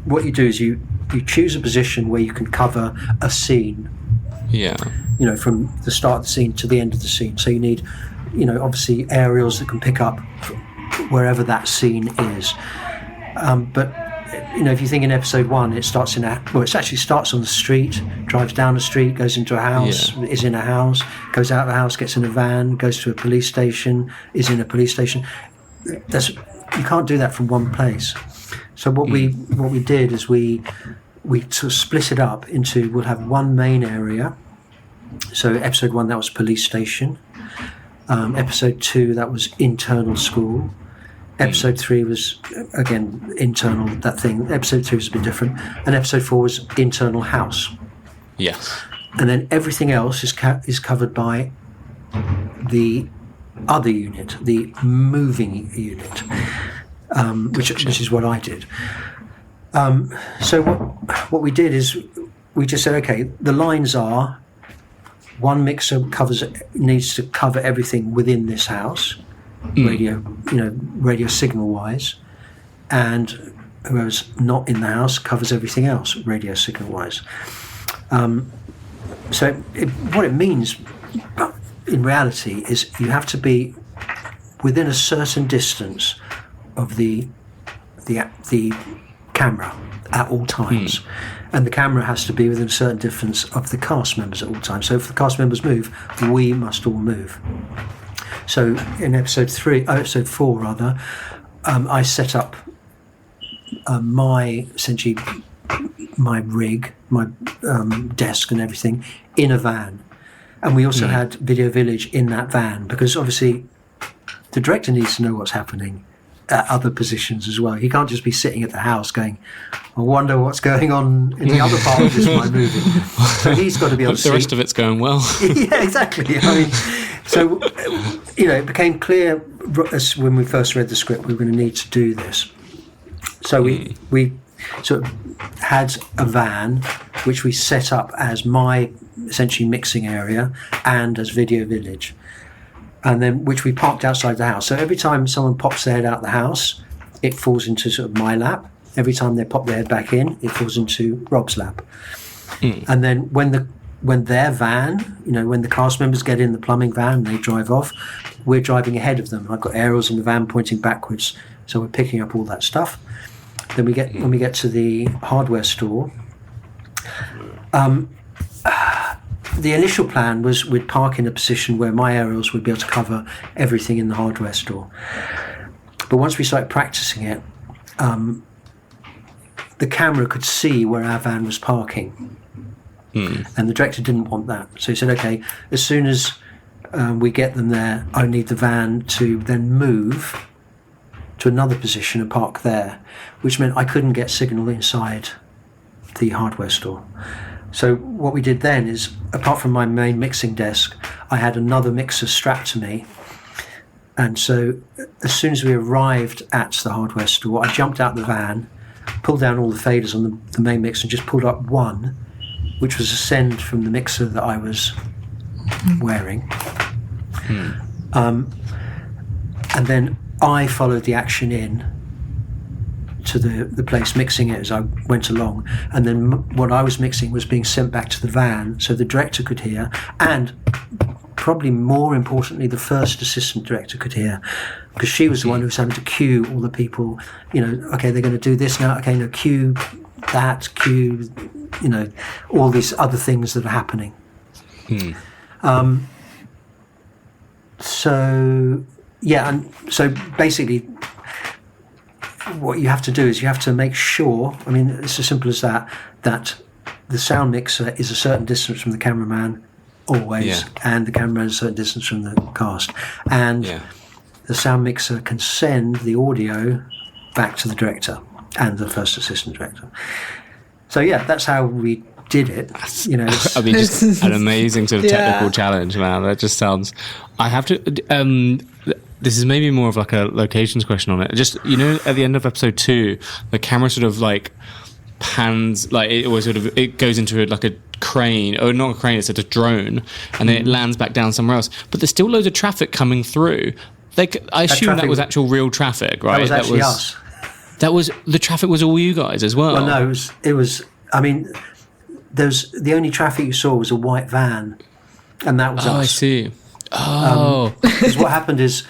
What you do is you choose a position where you can cover a scene. Yeah. From the start of the scene to the end of the scene. So you need, obviously aerials that can pick up wherever that scene is. But if you think in episode 1, it starts it actually starts on the street, drives down the street, goes into a house, is in a house, goes out of the house, gets in a van, goes to a police station, is in a police station. You can't do that from one place. So what we did is we sort of split it up into, we'll have one main area. So episode 1, that was police station. Episode 2, that was internal school. Episode 3 was, again, internal, that thing. Episode 2 was a bit different. And episode 4 was internal house. Yes. And then everything else is covered by the other unit, the moving unit, which is what I did. So what we did is we just said, okay, the lines are, one mixer needs to cover everything within this house, radio signal wise, and whoever's not in the house covers everything else radio signal wise. So what it means in reality is you have to be within a certain distance of the camera at all times. And the camera has to be within a certain distance of the cast members at all times. So if the cast members move, we must all move. So in episode 4, I set up my rig, my desk and everything in a van. And we also had Video Village in that van, because obviously the director needs to know what's happening at other positions as well. He can't just be sitting at the house going, I wonder what's going on in the other part of this my movie. So he's got to be able to see. The rest of it's going well. Yeah, exactly. So, it became clear when we first read the script we were going to need to do this. So we sort of had a van, which we set up as my essentially mixing area and as Video Village. And then which we parked outside the house. So every time someone pops their head out the house, it falls into sort of my lap. Every time they pop their head back in, it falls into Rob's lap. And then when their van, when the cast members get in the plumbing van and they drive off, we're driving ahead of them. I've got aerials in the van pointing backwards, so we're picking up all that stuff. Then when we get to the hardware store, the initial plan was we'd park in a position where my aerials would be able to cover everything in the hardware store. But once we started practicing it, the camera could see where our van was parking. And the director didn't want that. So he said, okay, as soon as we get them there, I need the van to then move to another position and park there, which meant I couldn't get signal inside the hardware store. So what we did then is, apart from my main mixing desk, I had another mixer strapped to me. And so as soon as we arrived at the hardware store, I jumped out the van, pulled down all the faders on the main mixer and just pulled up one, which was a send from the mixer that I was wearing. And then I followed the action in to the place, mixing it as I went along, and then what I was mixing was being sent back to the van so the director could hear, and probably more importantly the first assistant director could hear, because she was the one who was having to cue all the people, okay, they're going to do this now, okay, no, cue that, cue, all these other things that are happening. So yeah, and so basically what you have to do is you have to make sure, I mean, it's as simple as that the sound mixer is a certain distance from the cameraman always, and the cameraman is a certain distance from the cast, and the sound mixer can send the audio back to the director and the first assistant director. So yeah, that's how we did it. You know, I mean, just an amazing sort of technical challenge, man. That just sounds. I have to. This is maybe more of like a locations question on it. Just, you know, at the end of episode 2, the camera sort of like pans, like it goes into like a crane, or not a crane, it's a drone, and then it lands back down somewhere else. But there's still loads of traffic coming through. I assume that was actual real traffic, right? That was actually us. That was the traffic. Was all you guys as well? Well, no, it was. I mean, the only traffic you saw was a white van, and that was us. Oh, I see. Oh, because what happened is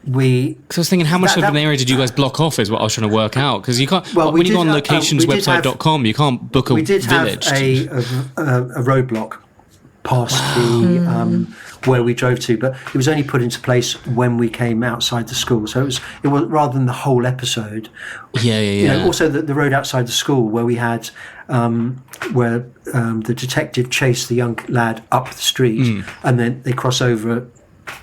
because I was thinking, how much of an area did you guys block off? Is what I was trying to work out. Because you can't. Well, when you go on locationswebsite.com, you can't book a village. We did have a roadblock past the where we drove to, but it was only put into place when we came outside the school. So it was rather than the whole episode. Yeah. You know, also the road outside the school where we had where the detective chased the young lad up the street, and then they cross over.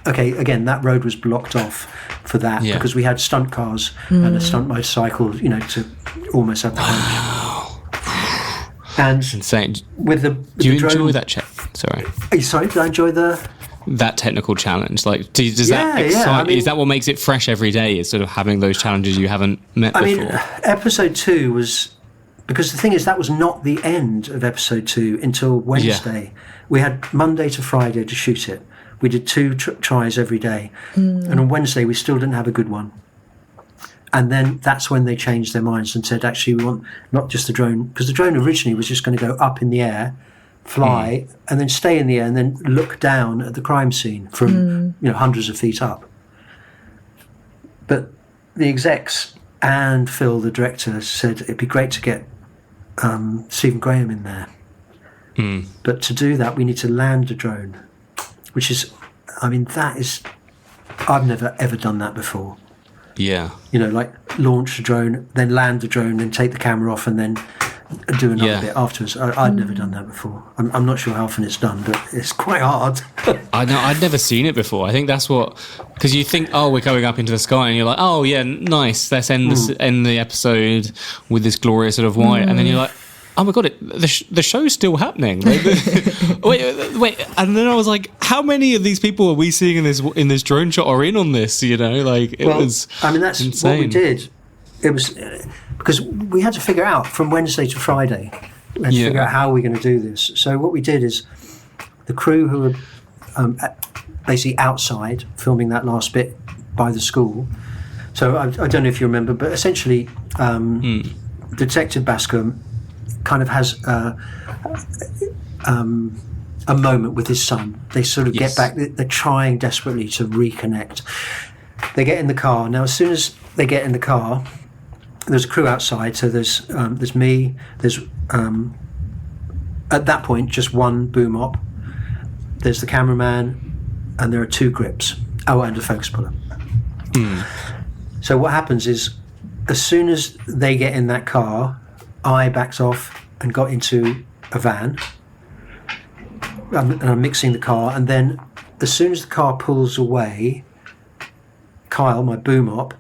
Okay, again, that road was blocked off for that because we had stunt cars and a stunt motorcycle, you know, to almost have the punch. And it's insane. Do you enjoy that check? Sorry. Are you sorry? Did I enjoy that technical challenge? Like, does that excite? I mean, is that what makes it fresh every day? Is sort of having those challenges you haven't met before? I mean, episode 2 was, because the thing is that was not the end of episode 2 until Wednesday. Yeah. We had Monday to Friday to shoot it. We did 2 tries every day, and on Wednesday we still didn't have a good one. And then that's when they changed their minds and said, actually, we want not just the drone, because the drone originally was just going to go up in the air, fly, and then stay in the air, and then look down at the crime scene from hundreds of feet up. But the execs and Phil, the director, said it'd be great to get Stephen Graham in there. But to do that, we need to land the drone, which is, I mean, I've never ever done that before. Yeah. You know, like launch the drone, then land the drone, then take the camera off, and then do another bit afterwards. I'd never done that before. I'm not sure how often it's done, but it's quite hard. I know, I'd never seen it before. I think that's what, because you think, oh, we're going up into the sky, and you're like, oh yeah, nice. Let's end the episode with this glorious sort of white, and then you're like, oh my god, the show's still happening. Like, wait, and then I was like, how many of these people are we seeing in this drone shot are in on this? You know, like it was. I mean, that's insane. What we did. It was because we had to figure out from Wednesday to Friday. We had to figure out how we're going to do this. So what we did is the crew who were basically outside filming that last bit by the school. So I don't know if you remember, but essentially, Detective Bascom kind of has a moment with his son. They sort of get back. They're trying desperately to reconnect. They get in the car. Now, as soon as they get in the car, there's a crew outside. So there's me. There's at that point just one boom op. There's the cameraman, and there are 2 grips. Oh, and a focus puller. So what happens is, as soon as they get in that car, I backed off and got into a van, and I'm mixing the car, and then as soon as the car pulls away, Kyle, my boom op,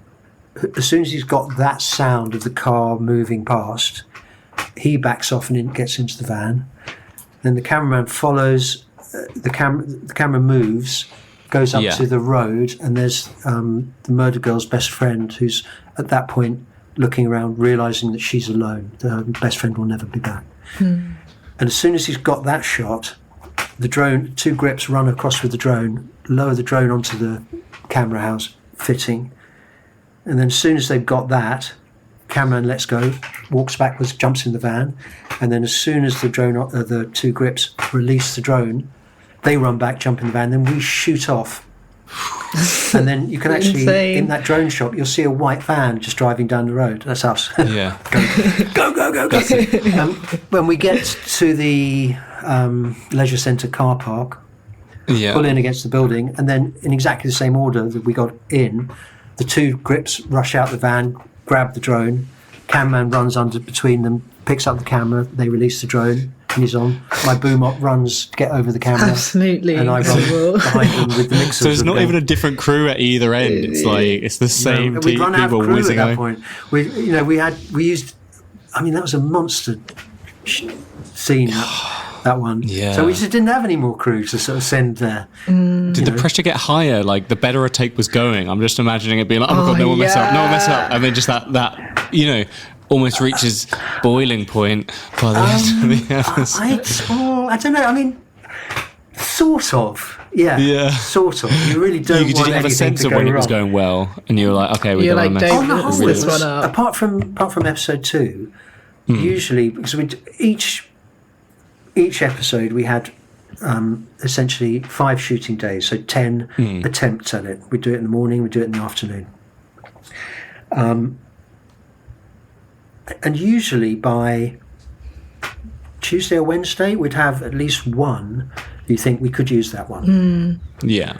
as soon as he's got that sound of the car moving past, he backs off and gets into the van. Then the cameraman follows, the camera moves, goes up to the road, and there's the murder girl's best friend, who's at that point looking around, realising that she's alone. Her best friend will never be back. And as soon as he's got that shot, the drone, 2 grips run across with the drone, lower the drone onto the camera house fitting, and then as soon as they've got that, cameraman lets go, walks backwards, jumps in the van, and then as soon as the 2 grips release the drone, they run back, jump in the van, then we shoot off. And then you can actually, in that drone shot, you'll see a white van just driving down the road. That's us. Yeah. Go. When we get to the leisure centre car park, Yeah. pull in against the building, and then in exactly the same order that we got in, the two grips rush out the van, grab the drone, cameraman runs under between them, picks up the camera, they release the drone, and he's on. My boom op runs to get over the camera. Absolutely. And I run behind them with the mixers. So it's not even a different crew at either end. It's like it's the same We'd run out of people crew at whizzing that over. point. We used. I mean, that was a monster scene. That one. Yeah. So we just didn't have any more crew to sort of send there. Did the pressure get higher? Like the better a take was going, I'm just imagining it being like, oh my god, no one mess up, no one mess up, and then just that almost reaches boiling point by the end of the episode. I don't know. I mean, sort of. Yeah. Sort of. You really don't Did want you have a anything sense to of go when it wrong. was going well, and you were like, okay, we're You're going like, to don't mess On the mess whole, this it was, one up. apart from episode 2, usually because each episode we had essentially 5 shooting days, so 10 attempts at it. We do it in the morning, we do it in the afternoon, and usually by Tuesday or Wednesday we'd have at least one. You think we could use that one? Yeah.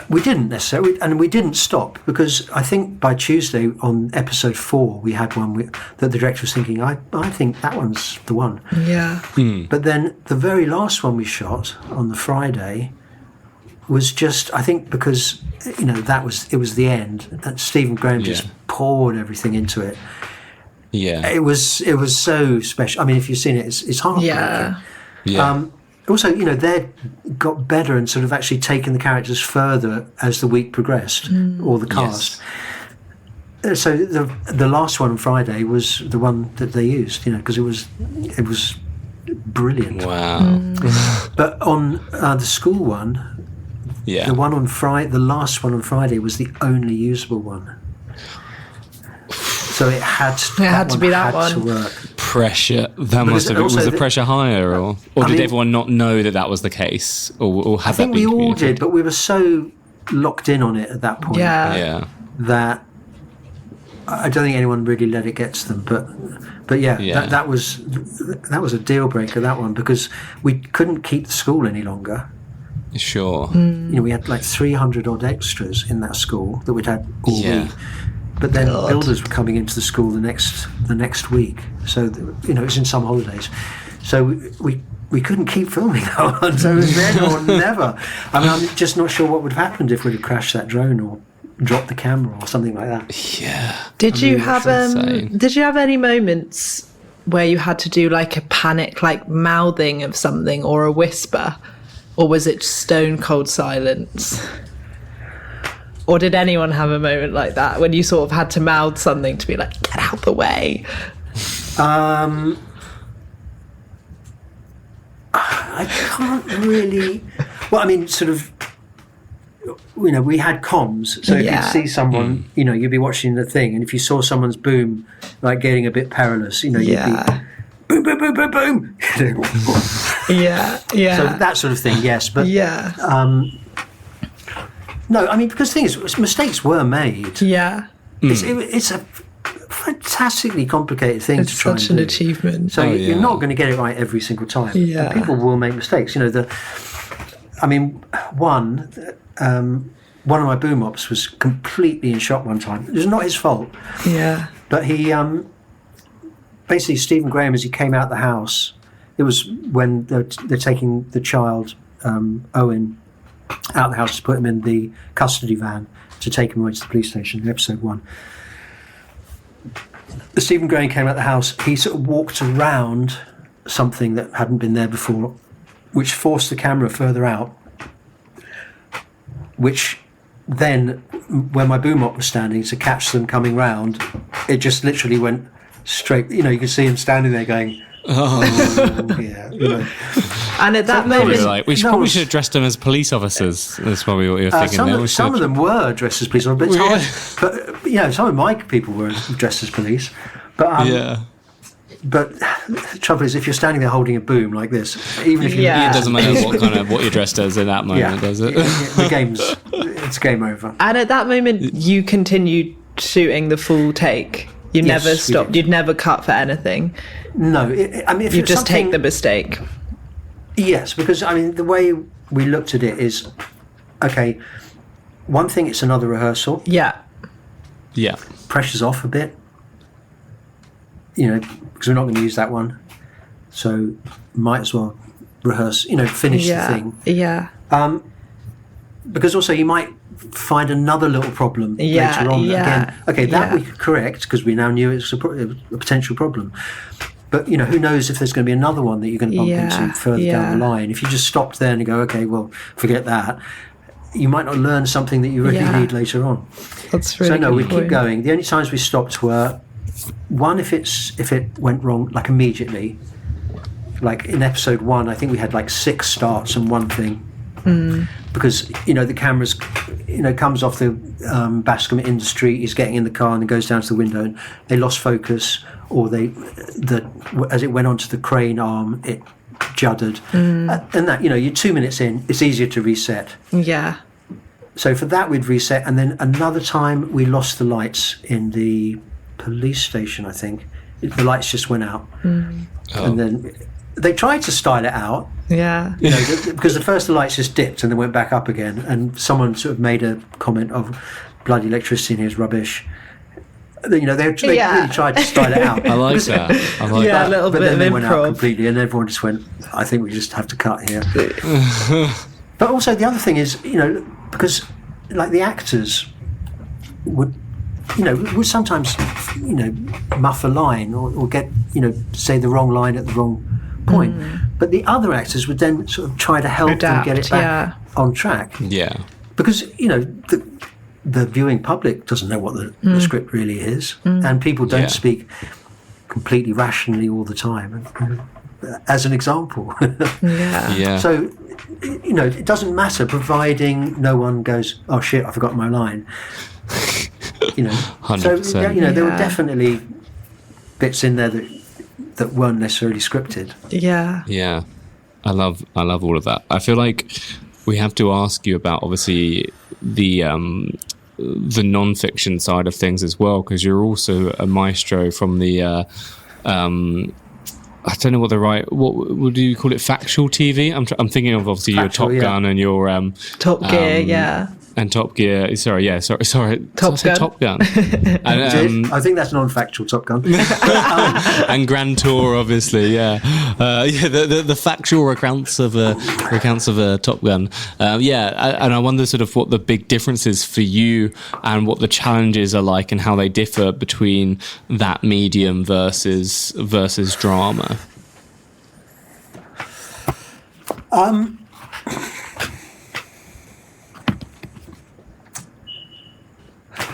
We didn't necessarily, and we didn't stop because I think by Tuesday on episode 4 we had one that the director was thinking, I think that one's the one. Yeah. But then the very last one we shot on the Friday was just, I think because it was the end, and Stephen Graham just poured everything into it. Yeah. It was so special. I mean, if you've seen it, it's heartbreaking. Yeah. Also, they got better and sort of actually taken the characters further as the week progressed, or the cast. Yes. So the last one on Friday was the one that they used, because it was brilliant. Wow. But on the school one, the one on Friday, the last one on Friday was the only usable one. So it had to be that one. To work. Pressure. That must have been. Was the pressure higher, or did everyone not know that was the case, or had that been? I think we all did, but we were so locked in on it at that point. Yeah. That I don't think anyone really let it get to them. But that was a deal breaker, that one, because we couldn't keep the school any longer. Sure. We had like 300 odd extras in that school that we'd had all week. But then builders were coming into the school the next week, so it's in some holidays, so we couldn't keep filming that one. So it was then or never. I mean, I'm just not sure what would have happened if we'd have crashed that drone or dropped the camera or something like that. Yeah. Did you have any moments where you had to do like a panic, like mouthing of something or a whisper, or was it stone cold silence? Or did anyone have a moment like that when you sort of had to mouth something to be like, get out the way? I can't really. Well, I mean, sort of. We had comms, so if you'd see someone, you'd be watching the thing, and if you saw someone's boom, like getting a bit perilous, you'd be boom, boom, boom, boom, boom. Yeah. So that sort of thing, yes, but no, I mean, because the thing is, mistakes were made. Yeah. It's a fantastically complicated thing to try and do. It's such an achievement. So you're not going to get it right every single time. Yeah. And people will make mistakes. One of my boom ops was completely in shot one time. It was not his fault. Yeah. But he, basically, Stephen Graham, as he came out the house, it was when they're taking the child, Owen, out of the house to put him in the custody van to take him away to the police station in episode 1. Stephen Graham came out the house. He sort of walked around something that hadn't been there before, which forced the camera further out, which then, when my boom op was standing to catch them coming round, it just literally went straight. You could see him standing there going, oh, yeah. And at that moment, we probably should have dressed them as police officers. That's probably what you were thinking. Some of them were dressed as police, but some of my people were dressed as police. But But the trouble is, if you're standing there holding a boom like this, even if it doesn't matter what you're dressed as in that moment, does it? It's game over. And at that moment, you continued shooting the full take. You Yes, never we stopped. did. You'd never cut for anything. No, I mean, if You it's just take something- the mistake. Yes, because I mean, the way we looked at it is, okay, one thing, it's another rehearsal. Yeah. Yeah. Pressure's off a bit, because we're not going to use that one. So might as well rehearse, finish the thing. Yeah. Because also you might find another little problem later on. Yeah. Again, okay, that Yeah. we could correct because we now knew it's a potential problem. But, who knows if there's going to be another one that you're going to bump into further down the line. If you just stopped there and go, okay, well, forget that, you might not learn something that you really need later on. That's really So, no, good we point. keep going. The only times we stopped were, one, if it went wrong, like immediately. Like in episode 1, I think we had like 6 starts and one thing. Because, the camera's, comes off the Bascom Industry, he's getting in the car and then goes down to the window and they lost focus, or as it went onto the crane arm, it juddered. And that, you're 2 minutes in, it's easier to reset. Yeah. So for that, we'd reset. And then another time we lost the lights in the police station, I think. The lights just went out. And then they tried to style it out. Yeah. Because at first the lights just dipped and then went back up again, and someone sort of made a comment of bloody electricity in here is rubbish. They really tried to style it out. I like that. I like Yeah, that. a little But bit then of they went out improv. completely, and everyone just went, I think we just have to cut here. But also the other thing is, because like the actors would sometimes, muff a line or get, say the wrong line at the wrong point. But the other actors would then sort of try to help them get it back on track. Yeah. Because, the viewing public doesn't know what the script really is. And people don't speak completely rationally all the time. As an example. Yeah. So, it doesn't matter providing no one goes, oh shit, I forgot my line. 100%. So, there were definitely bits in there that weren't necessarily scripted. Yeah. Yeah, I love all of that. I feel like we have to ask you about obviously the non-fiction side of things as well, because you're also a maestro from the I don't know what do you call it, factual TV? I'm thinking of obviously Factual, your Top Gun and your Top Gear, and Top Gear. Sorry. Top Gun. Top Gun. And, I think that's non-factual Top Gun. and Grand Tour, obviously, the factual accounts of Top Gun, and I wonder sort of what the big difference is for you and what the challenges are like and how they differ between that medium versus drama.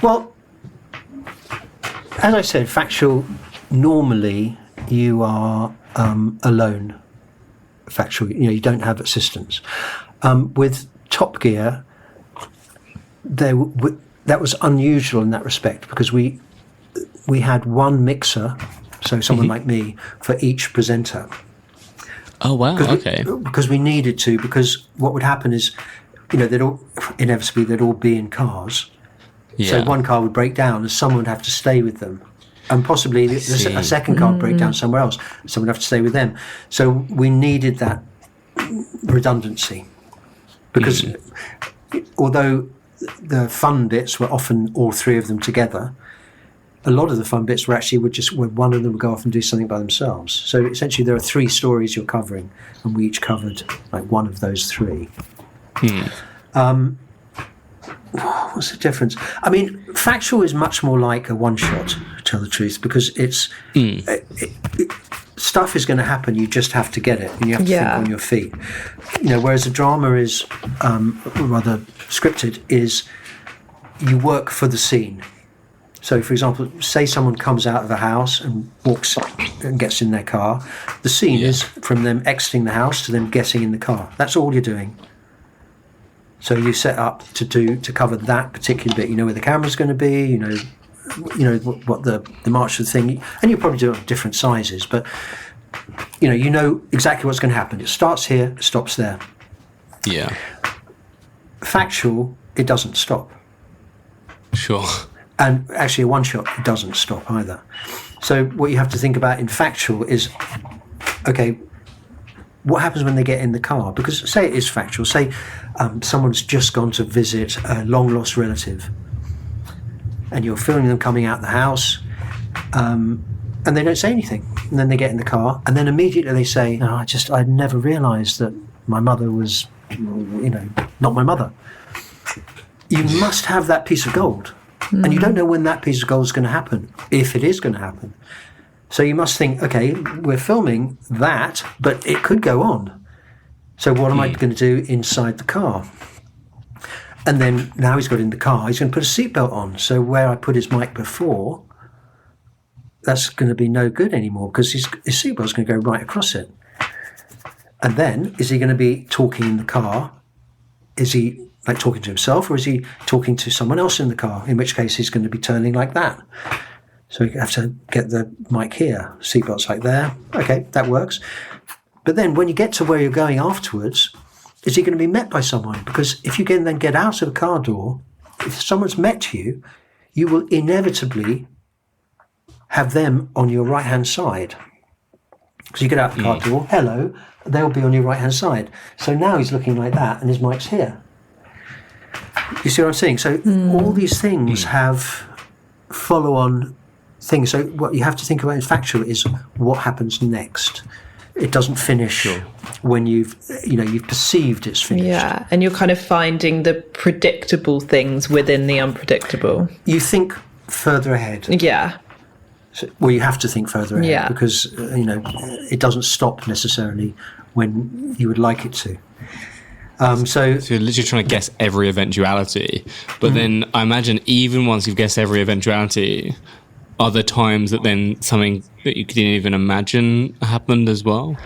Well, as I said, factual, normally you are alone. Factual, you don't have assistants. With Top Gear, that was unusual in that respect because we had one mixer, so someone like me, for each presenter. Oh wow! Okay. Because we needed to, because what would happen is, they'd all be in cars. Yeah. So one car would break down and someone would have to stay with them. And possibly a second car would break down somewhere else. Someone would have to stay with them. So we needed that redundancy. Because although the fun bits were often all three of them together, a lot of the fun bits were actually where one of them would go off and do something by themselves. So essentially there are 3 stories you're covering, and we each covered like one of those 3. What's the difference? I mean, factual is much more like a one-shot, to tell the truth, because it's stuff is going to happen. You just have to get it, and you have to think on your feet. Whereas a drama is rather scripted. Is you work for the scene. So, for example, say someone comes out of a house and walks and gets in their car. The scene is from them exiting the house to them getting in the car. That's all you're doing. So you set up to cover that particular bit. You know where the camera's going to be. You know what the march of the thing, and you probably do it on different sizes. But you know exactly what's going to happen. It starts here, it stops there. Yeah. Factual, it doesn't stop. Sure. And actually, a one shot doesn't stop either. So what you have to think about in factual is, okay, what happens when they get in the car? Because say it is factual. Say someone's just gone to visit a long lost relative, and you're filming them coming out the house, and they don't say anything. And then they get in the car, and then immediately they say, "No, I never realised that my mother was, not my mother." You must have that piece of gold. And you don't know when that piece of gold is going to happen, if it is going to happen. So you must think, okay, we're filming that, but it could go on. So what am I going to do inside the car? And then now he's got in the car, he's going to put a seatbelt on. So where I put his mic before, that's going to be no good anymore because his seatbelt's going to go right across it. And then, is he going to be talking in the car? Is he like talking to himself, or is he talking to someone else in the car? In which case he's going to be turning like that. So you have to get the mic here, seatbelts like there. Okay, that works. But then when you get to where you're going afterwards, is he going to be met by someone? Because if you can then get out of the car door, if someone's met you, you will inevitably have them on your right-hand side. Because you get out the car door, hello, they'll be on your right-hand side. So now he's looking like that and his mic's here. You see what I'm saying? So all these things have follow-on things. So what you have to think about in factual is what happens next. It doesn't finish when you've perceived it's finished. Yeah, and you're kind of finding the predictable things within the unpredictable. You think further ahead. Yeah. So, well, you have to think further ahead because, it doesn't stop necessarily when you would like it to. So you're literally trying to guess every eventuality. But then I imagine even once you've guessed every eventuality, are there times that then something that you couldn't even imagine happened as well?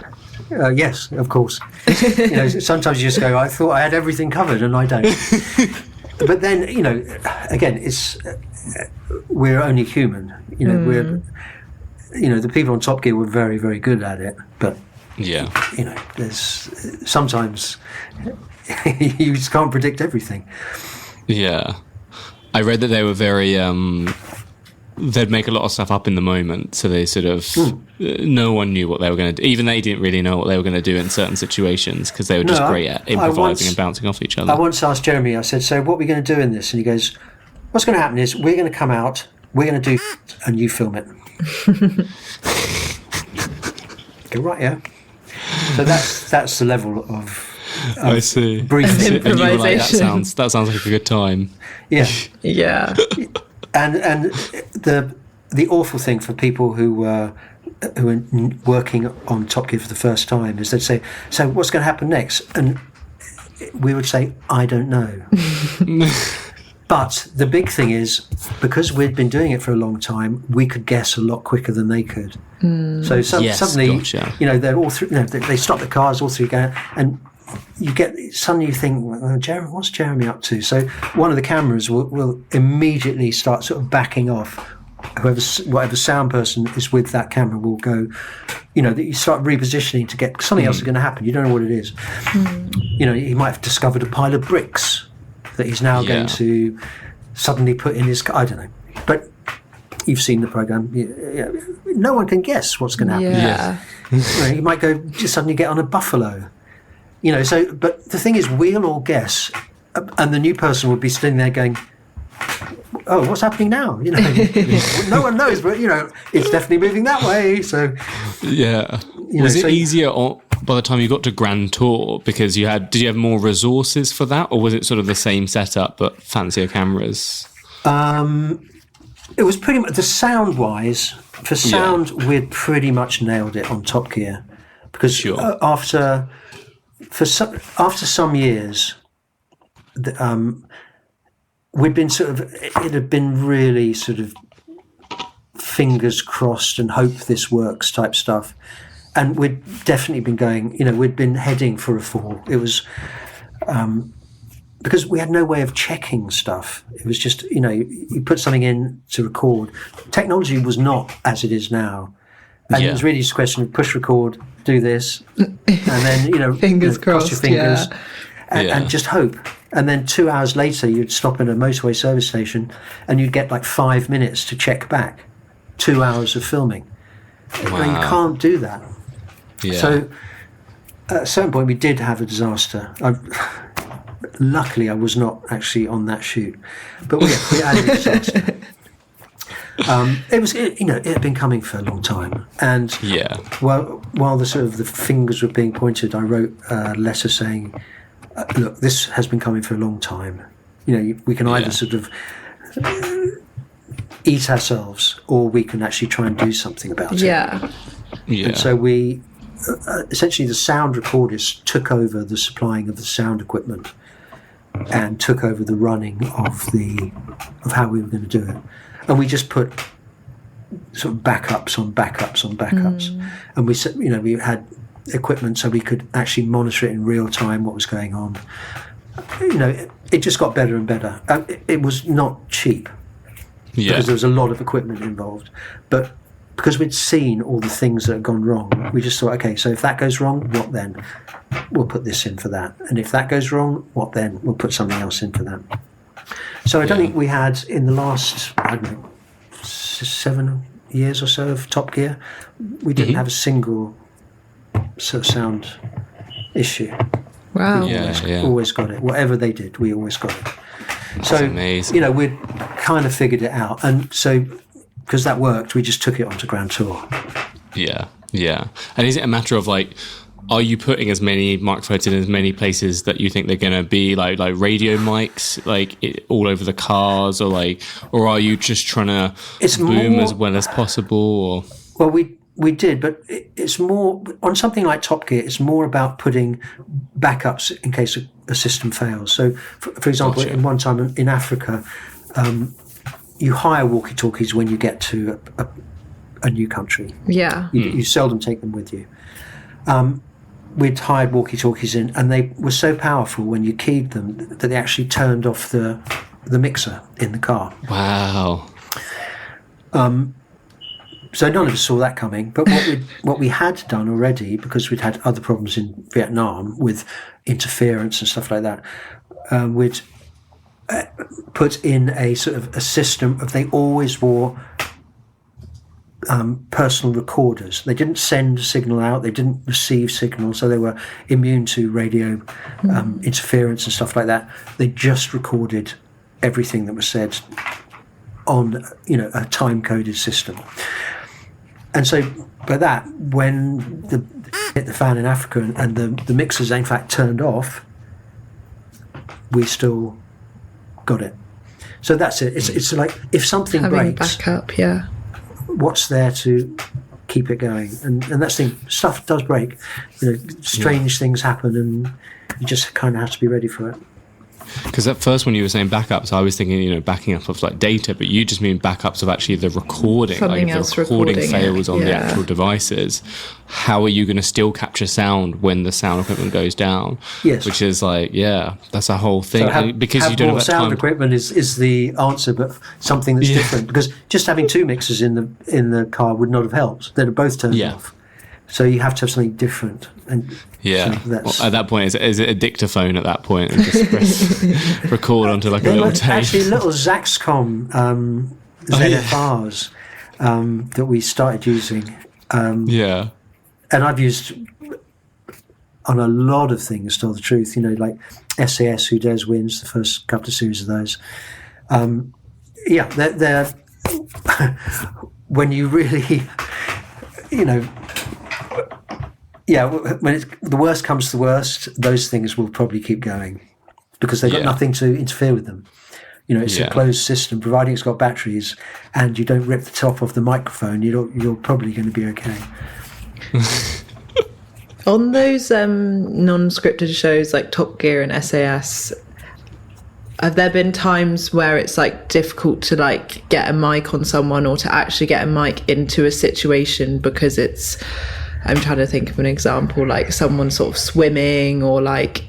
Yes, of course. Sometimes you just go, I thought I had everything covered and I don't. But then, again, it's we're only human. We're, the people on Top Gear were very, very good at it. But, there's sometimes you just can't predict everything. Yeah. I read that they were very... they'd make a lot of stuff up in the moment, so they sort of no one knew what they were going to do. Even they didn't really know what they were going to do in certain situations because they were just great at improvising and bouncing off each other. I once asked Jeremy, I said, so what are we going to do in this? And he goes, what's going to happen is we're going to come out, we're going to do and you film it. Go, right, yeah. So that's the level of I see. Brief and you were like, that sounds like a good time. Yeah. Yeah. And the awful thing for people who are working on Top Gear for the first time is they'd say, so what's going to happen next? And we would say, I don't know. But the big thing is, because we'd been doing it for a long time, we could guess a lot quicker than they could. So suddenly, they're all through. They stop the cars all through going, and you think, well, what's Jeremy up to? So one of the cameras will immediately start sort of backing off. Whatever sound person is with that camera will go. You start repositioning to get something else is going to happen. You don't know what it is. He might have discovered a pile of bricks that he's now going to suddenly put in his car. I don't know, but you've seen the program. No one can guess what's going to happen. Yeah. You might go just suddenly get on a buffalo. So but the thing is, we'll all guess, and the new person would be sitting there going, "Oh, what's happening now?" No one knows, but it's definitely moving that way. So was it easier by the time you got to Grand Tour because did you have more resources for that, or was it sort of the same setup but fancier cameras? It was pretty much the sound wise. For sound, we'd pretty much nailed it on Top Gear because after some years, we'd been it had been really sort of fingers crossed and hope this works type stuff. And we'd definitely been going, we'd been heading for a fall. It was because we had no way of checking stuff. It was just, you put something in to record. Technology was not as it is now. And it was really just a question of push record, do this, and then, fingers crossed, cross your fingers, and just hope. And then 2 hours later, you'd stop at a motorway service station and you'd get like 5 minutes to check back. 2 hours of filming. Wow. You can't do that. Yeah. So at a certain point, we did have a disaster. Luckily, I was not actually on that shoot, but we had a disaster. It had been coming for a long time, and while the sort of the fingers were being pointed, I wrote a letter saying, "Look, this has been coming for a long time. We can either sort of eat ourselves, or we can actually try and do something about it." Yeah. And so we essentially the sound recordist took over the supplying of the sound equipment and took over the running of how we were going to do it. And we just put sort of backups on backups on backups. And we said, we had equipment so we could actually monitor it in real time, what was going on. It just got better and better. It was not cheap because there was a lot of equipment involved. But because we'd seen all the things that had gone wrong, we just thought, okay, so if that goes wrong, what then? We'll put this in for that. And if that goes wrong, what then? We'll put something else in for that. So I don't think we had, in the last, 7 years or so of Top Gear, we didn't have a single sort of sound issue. Wow. We always got it. Whatever they did, we always got it. That's amazing. We'd kind of figured it out. And so, because that worked, we just took it onto Grand Tour. Yeah. And is it a matter of are you putting as many microphones in as many places that you think they're going to be like radio mics, all over the cars, or are you just trying to boom as well as possible? Or? Well, we did, but it's more on something like Top Gear. It's more about putting backups in case a system fails. So, for example, in one time in Africa, you hire walkie-talkies when you get to a new country. Yeah. You seldom take them with you. We'd hired walkie-talkies in, and they were so powerful when you keyed them that they actually turned off the mixer in the car. Wow. So none of us saw that coming. But what we had done already, because we'd had other problems in Vietnam with interference and stuff like that, we'd put in a sort of a system of they always wore personal recorders. They didn't send a signal out, they didn't receive signal, so they were immune to radio interference and stuff like that. They just recorded everything that was said on a time-coded system. And so by that, when hit the fan in Africa and the mixers in fact turned off, we still got it. So that's it. It's like if something having breaks, backup, what's there to keep it going? And that's the thing. Stuff does break. Strange things happen, and you just kind of have to be ready for it. Because at first, when you were saying backups, I was thinking, backing up of data, but you just mean backups of actually the recording. Something if else the recording fails on the yeah. actual devices, how are you going to still capture sound when the sound equipment goes down? Yes. Which is that's a whole thing. So because you don't have that sound time. equipment is the answer, but something that's different. Because just having two mixers in the car would not have helped. They'd have both turned off. So you have to have something different. And so at that point, is it a dictaphone at that point? And just press record onto a little tape? Actually, little Zaxcom ZFRs that we started using. And I've used on a lot of things, to tell the truth, like SAS, Who Dares Wins, the first couple of series of those. They're when you really, when the worst comes to the worst, those things will probably keep going because they've got nothing to interfere with them. It's a closed system, providing it's got batteries and you don't rip the top off the microphone, you're probably going to be okay. On those non-scripted shows like Top Gear and SAS, have there been times where it's difficult to get a mic on someone or to actually get a mic into a situation because I'm trying to think of an example, someone sort of swimming or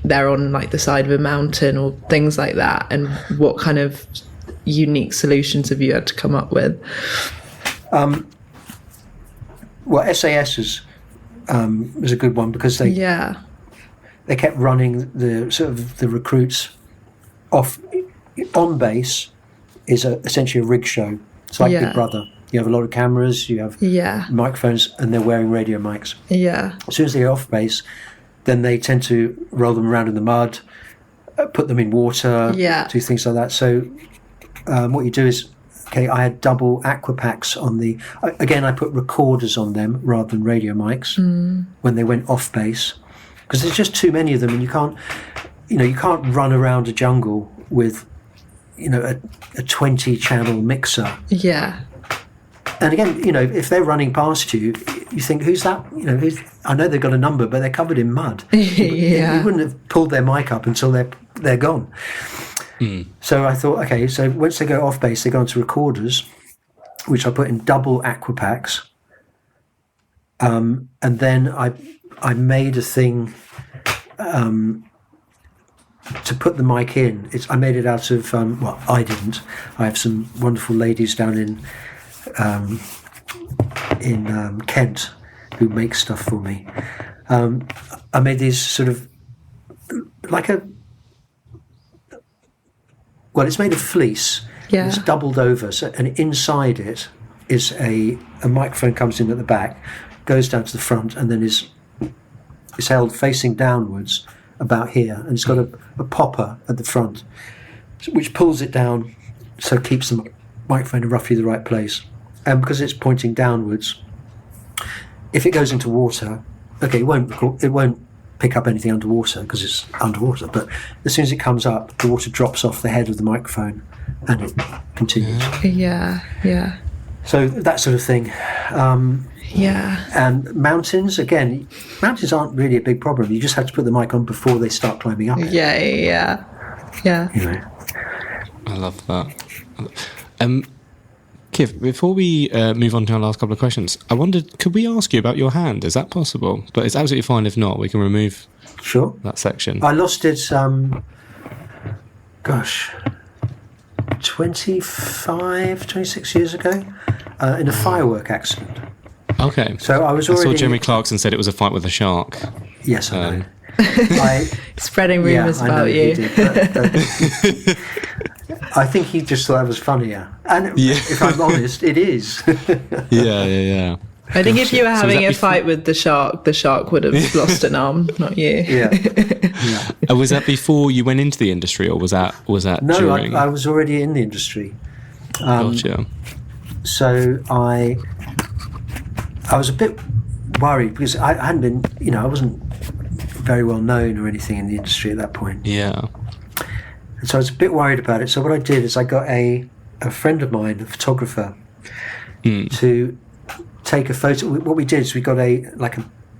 they're on the side of a mountain or things like that, and what kind of unique solutions have you had to come up with? Well, SAS was a good one because they kept running the sort of the recruits on base is essentially a rig show. It's like Big Brother. You have a lot of cameras, you have microphones, and they're wearing radio mics. Yeah. As soon as they get off base, then they tend to roll them around in the mud, put them in water, do things like that. So what you do is, I had double aqua packs on the... Again, I put recorders on them rather than radio mics when they went off base, because there's just too many of them, and you can't run around a jungle with, a 20-channel mixer. Yeah. And again, if they're running past you, you think, who's that? I know they've got a number, but they're covered in mud. You wouldn't have pulled their mic up until they're gone. So I thought, okay, so once they go off base, they go onto recorders, which I put in double aqua packs. And then I made a thing to put the mic in. I made it out of, I didn't. I have some wonderful ladies down in Kent who make stuff for me. I made these sort of it's made of fleece. Yeah. It's doubled over, and inside it is a microphone comes in at the back, goes down to the front, and then is held facing downwards about here, and it's got a popper at the front, which pulls it down, so it keeps the microphone in roughly the right place. And because it's pointing downwards, if it goes into water, it won't pick up anything underwater because it's underwater, but as soon as it comes up, the water drops off the head of the microphone and it continues. So that sort of thing. And mountains aren't really a big problem. You just have to put the mic on before they start climbing up. Yeah. I love that. Kiff, before we move on to our last couple of questions, I wondered, could we ask you about your hand? Is that possible? But it's absolutely fine if not. We can remove that section. I lost it, 26 years ago in a firework accident. Okay. So I was I saw Jeremy Clarkson said it was a fight with a shark. Yes, I know. Spreading rumours about you. He did, I think he just thought that was funnier. And if I'm honest, it is. Yeah. I think if you were having a fight with the shark would have lost an arm, not you. Yeah. Was that before you went into the industry, or was that during? No, I was already in the industry. Gotcha. So I was a bit worried because I hadn't been, I wasn't very well known or anything in the industry at that point. Yeah. And so I was a bit worried about it. So what I did is I got a friend of mine, a photographer, to take a photo. What we did is we got a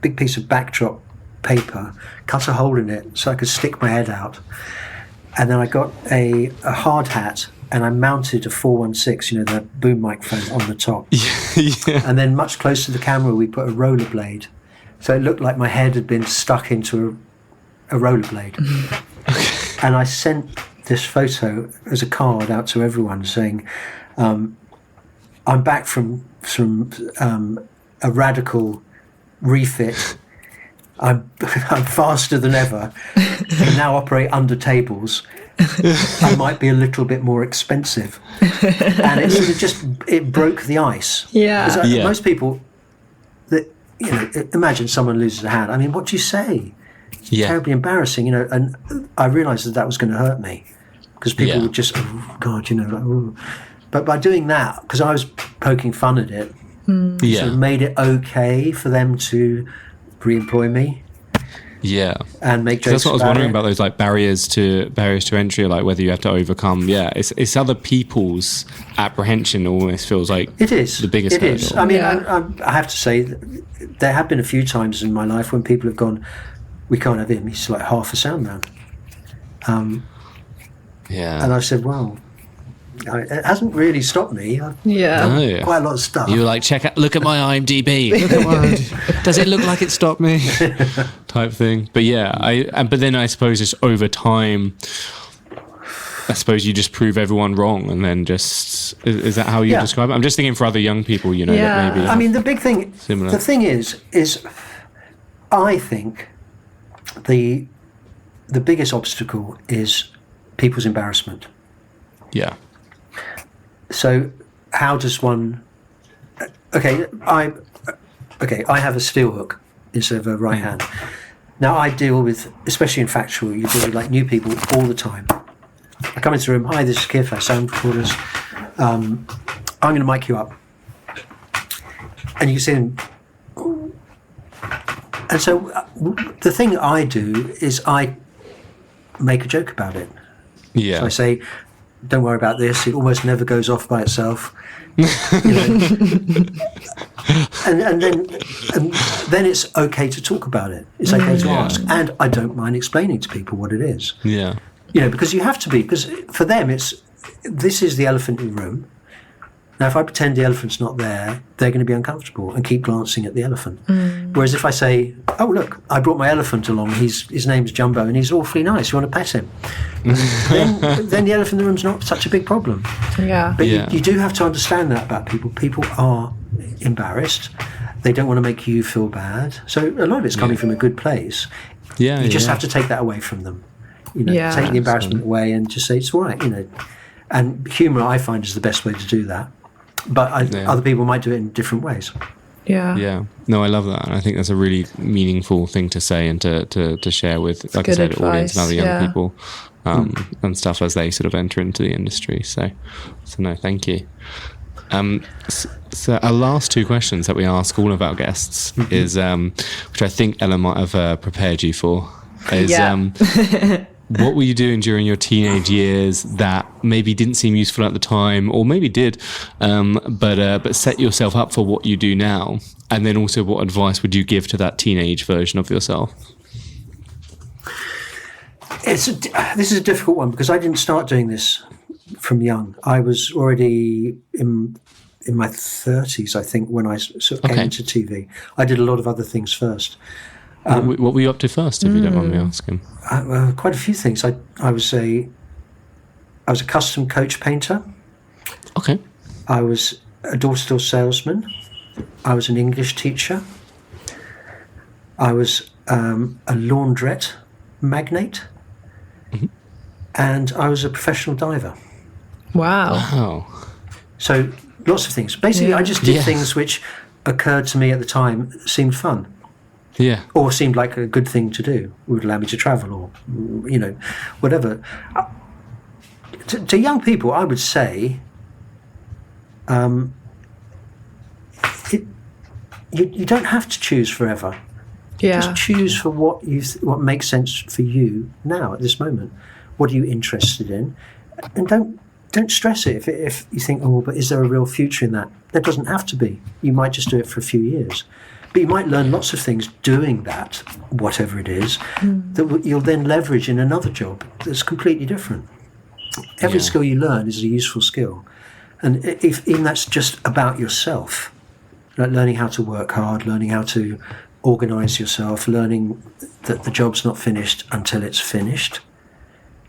big piece of backdrop paper, cut a hole in it so I could stick my head out. And then I got a hard hat and I mounted a 416, the boom microphone on the top. Yeah. And then much closer to the camera, we put a rollerblade. So it looked like my head had been stuck into a rollerblade. And I sent this photo as a card out to everyone saying, I'm back from a radical refit. I'm faster than ever. I now operate under tables. I might be a little bit more expensive. And it sort of it broke the ice. Yeah. Most people, imagine someone loses a hand. I mean, what do you say? It's terribly embarrassing, and I realised that was going to hurt me because people would just, oh God, ooh. But by doing that, because I was poking fun at it, sort of made it okay for them to re-employ me. Yeah, and make jokes. That's what I was wondering about those barriers to entry, whether you have to overcome. Yeah, it's other people's apprehension almost feels like it is the biggest. It is. I mean, I have to say, there have been a few times in my life when people have gone, "We can't have him. He's like half a sound man." And I said, "Well, it hasn't really stopped me. I've done quite a lot of stuff." You were like, look at my IMDb. Does it look like it stopped me? Type thing. But but then I suppose just over time, I suppose you just prove everyone wrong, and then is that how you describe it? I'm just thinking for other young people, that maybe. I mean, the big thing. Similar. The thing is, I think the biggest obstacle is people's embarrassment. Yeah. So how does one? Okay, I have a steel hook instead of a right hand. Now I deal with, especially in factual, you deal with like new people all the time. I come into the room. Hi, this is Kiff, our sound recorders. I'm going to mic you up, and you can see them. And so the thing I do is I make a joke about it. Yeah. So I say, don't worry about this. It almost never goes off by itself. You know? and then it's okay to talk about it. It's okay to ask. And I don't mind explaining to people what it is. Yeah. You know, because you have to be. Because for them, this is the elephant in the room. Now, if I pretend the elephant's not there, they're going to be uncomfortable and keep glancing at the elephant. Whereas if I say, oh, look, I brought my elephant along, his name's Jumbo, and he's awfully nice, you want to pet him? then the elephant in the room's not such a big problem. Yeah. But you do have to understand that about people. People are embarrassed. They don't want to make you feel bad. So a lot of it's coming from a good place. Yeah. You just have to take that away from them. You know, take the embarrassment away and just say, it's all right, you know. And humour, I find, is the best way to do that. But other people might do it in different ways. Yeah. Yeah. No, I love that. And I think that's a really meaningful thing to say and to share with, like I said, advice, audience and other young people and stuff as they sort of enter into the industry. So no, thank you. So our last two questions that we ask all of our guests is, which I think Ella might have prepared you for, is what were you doing during your teenage years that maybe didn't seem useful at the time, or maybe did, but set yourself up for what you do now? And then also, what advice would you give to that teenage version of yourself? This is a difficult one because I didn't start doing this from young. I was already in my 30s, I think, when I sort of came into TV. I did a lot of other things first. What were you up to first, if you don't mind me asking? Quite a few things. I was a custom coach painter. Okay. I was a door-to-door salesman. I was an English teacher. I was a laundrette magnate. And I was a professional diver. Wow. So lots of things. Basically, I just did things which occurred to me at the time, seemed fun. Yeah. Or seemed like a good thing to do, would allow me to travel or, you know, whatever. To young people, I would say you don't have to choose forever. Yeah. Just choose for what makes sense for you now at this moment. What are you interested in? And don't stress it if you think, oh, but is there a real future in that? There doesn't have to be. You might just do it for a few years. But you might learn lots of things doing that, whatever it is, that you'll then leverage in another job that's completely different. Every skill you learn is a useful skill. And if even that's just about yourself, like learning how to work hard, learning how to organise yourself, learning that the job's not finished until it's finished.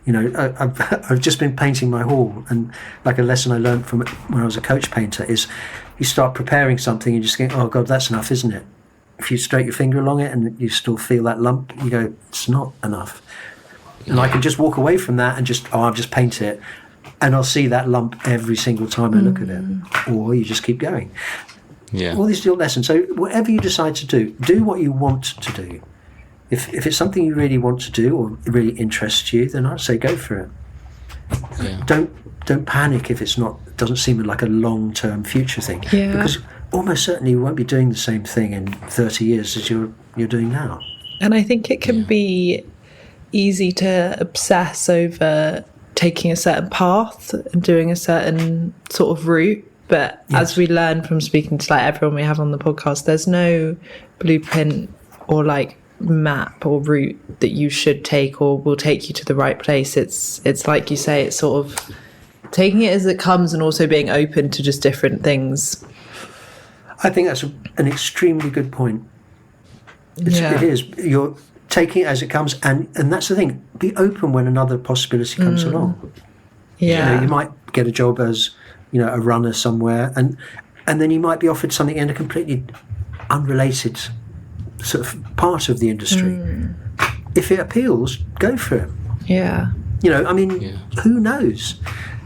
You know, I've just been painting my hall, and like a lesson I learned from when I was a coach painter is you start preparing something and you just think, oh God, that's enough, isn't it? If you straight your finger along it and you still feel that lump, you go, it's not enough. And I can just walk away from that and just, I'll just paint it, and I'll see that lump every single time I look at it. Or you just keep going. Yeah. All these little lessons. So whatever you decide to do what you want to do. If it's something you really want to do or really interests you, then I'd say go for it. Yeah. Don't panic if it doesn't seem like a long-term future thing. Yeah. Because almost certainly you won't be doing the same thing in 30 years as you're doing now. And I think it can be easy to obsess over taking a certain path and doing a certain sort of route. But as we learn from speaking to like everyone we have on the podcast, there's no blueprint or like map or route that you should take or will take you to the right place. It's like you say, it's sort of taking it as it comes and also being open to just different things. I think that's an extremely good point. It is. You're taking it as it comes, and that's the thing. Be open when another possibility comes along. Yeah. You know, you might get a job as, you know, a runner somewhere, and then you might be offered something in a completely unrelated sort of part of the industry. If it appeals, go for it. Yeah. I mean, who knows?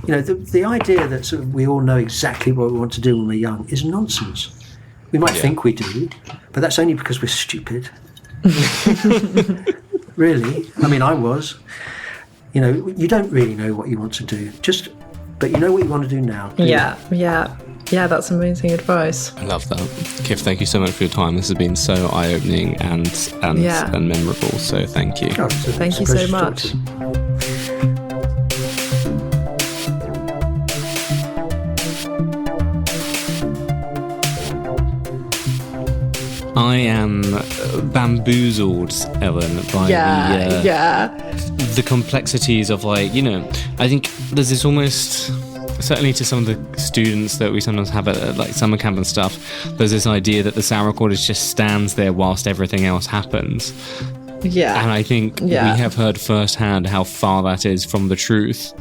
The idea that sort of we all know exactly what we want to do when we're young is nonsense. We might think we do, but that's only because we're stupid. Really. I mean, I was. You don't really know what you want to do, but you know what you want to do now. Yeah, that's amazing advice. I love that. Kiff, thank you so much for your time. This has been so eye-opening and memorable, so thank you. Thank you so much. I am bamboozled, Ellen, by the complexities of I think there's this almost, certainly to some of the students that we sometimes have at like summer camp and stuff, there's this idea that the sound recorder just stands there whilst everything else happens. Yeah. And I think we have heard firsthand how far that is from the truth.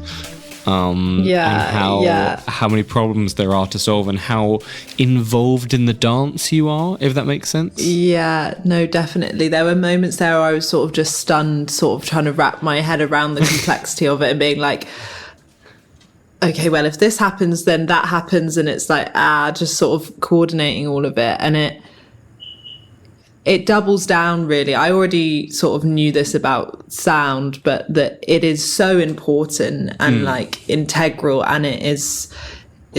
And how many problems there are to solve and how involved in the dance you are, if that makes sense. Yeah, no, definitely. There were moments there where I was sort of just stunned, sort of trying to wrap my head around the complexity of it and being like, okay, well, if this happens, then that happens. And it's like, just sort of coordinating all of it. And it doubles down, really. I already sort of knew this about sound, but that it is so important and like integral, and it is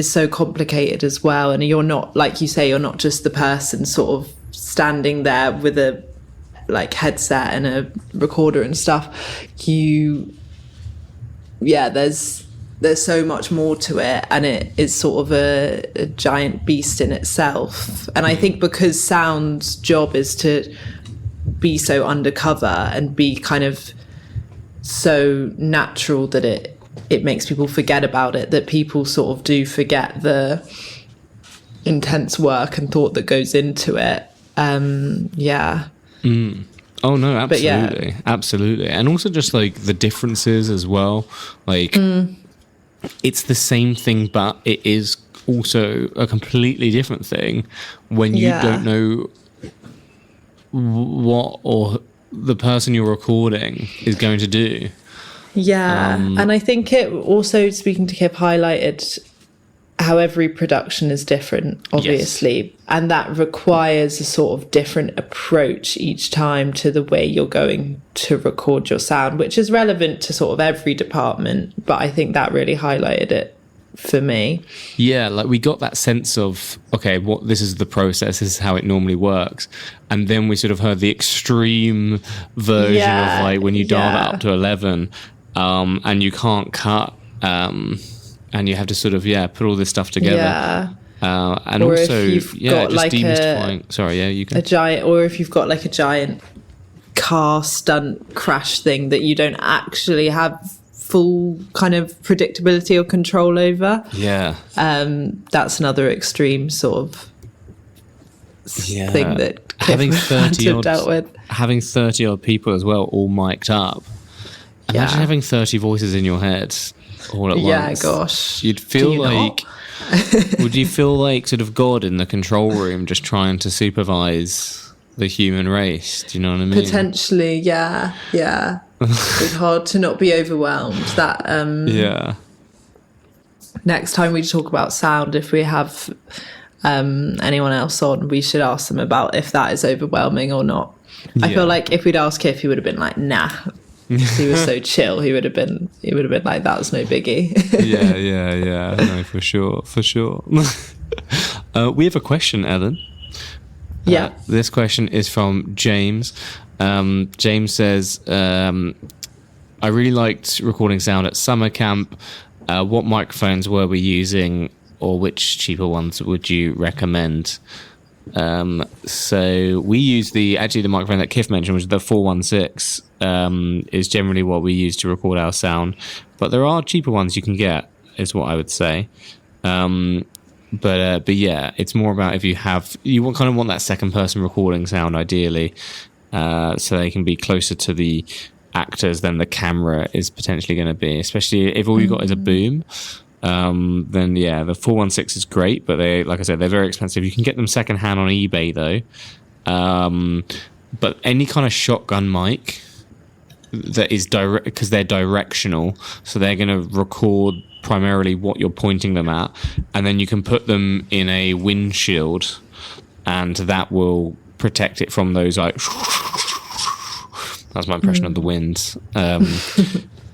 so complicated as well. And you're not, like you say, you're not just the person sort of standing there with a like headset and a recorder and stuff. There's so much more to it, and it is sort of a giant beast in itself. And I think because sound's job is to be so undercover and be kind of so natural that it makes people forget about it, that people sort of do forget the intense work and thought that goes into it. Oh no, absolutely. Absolutely. And also just like the differences as well, like it's the same thing, but it is also a completely different thing when you don't know what or the person you're recording is going to do. And I think it also, speaking to Kiff, highlighted how every production is different, obviously, and that requires a sort of different approach each time to the way you're going to record your sound, which is relevant to sort of every department, but I think that really highlighted it for me. Yeah, like we got that sense of, okay, this is the process, this is how it normally works, and then we sort of heard the extreme version of like when you dial that up to 11 and you can't cut, and you have to sort of put all this stuff together. And or also just like demystifying. You can. Or if you've got like a giant car stunt crash thing that you don't actually have full kind of predictability or control over. Yeah. That's another extreme sort of thing that having 30 odd dealt with. Having 30 odd people as well, all mic'd up. Imagine having 30 voices in your head all at once. Yeah, gosh. You'd feel like would you feel like sort of God in the control room just trying to supervise the human race? Do you know what I mean? Potentially, yeah. It's hard to not be overwhelmed. That next time we talk about sound, if we have anyone else on, we should ask them about if that is overwhelming or not. I feel like if we'd asked Kiff, he would have been like, nah. He was so chill. He would have been like, that was no biggie. yeah. No, for sure. We have a question, Ellen. This question is from James. James says, I really liked recording sound at summer camp. What microphones were we using, or which cheaper ones would you recommend? So we use the microphone that Kiff mentioned, which is the 416, is generally what we use to record our sound, but there are cheaper ones you can get, is what I would say. But yeah, it's more about if you kind of want that second person recording sound ideally, so they can be closer to the actors than the camera is potentially going to be, especially if all you got is a boom. Then the 416 is great, but like I said, they're very expensive. You can get them secondhand on eBay though. But any kind of shotgun mic, that is direct, because they're directional, so they're going to record primarily what you're pointing them at, and then you can put them in a windshield, and that will protect it from those like that's my impression of the wind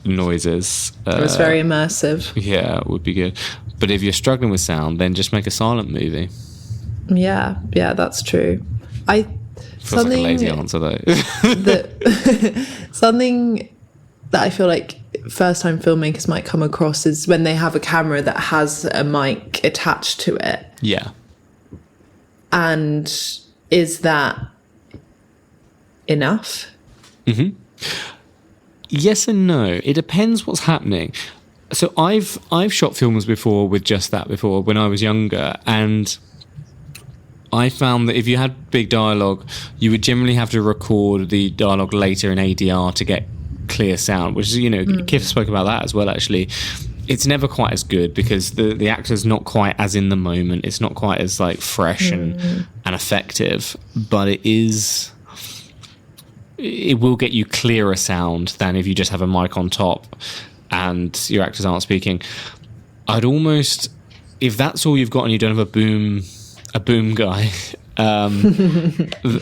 noises. It was very immersive. Yeah, it would be good. But if you're struggling with sound, then just make a silent movie. Yeah, that's true. Feels like a lazy answer though. Something that I feel like first time filmmakers might come across is when they have a camera that has a mic attached to it. Yeah. And is that enough? Mm-hmm. Yes and no. It depends what's happening. So I've shot films before with just that before when I was younger, and I found that if you had big dialogue, you would generally have to record the dialogue later in ADR to get clear sound, which is, Kiff spoke about that as well, actually. It's never quite as good because the actor's not quite as in the moment. It's not quite as like fresh and effective, but it will get you clearer sound than if you just have a mic on top and your actors aren't speaking. I'd almost, if that's all you've got and you don't have a boom guy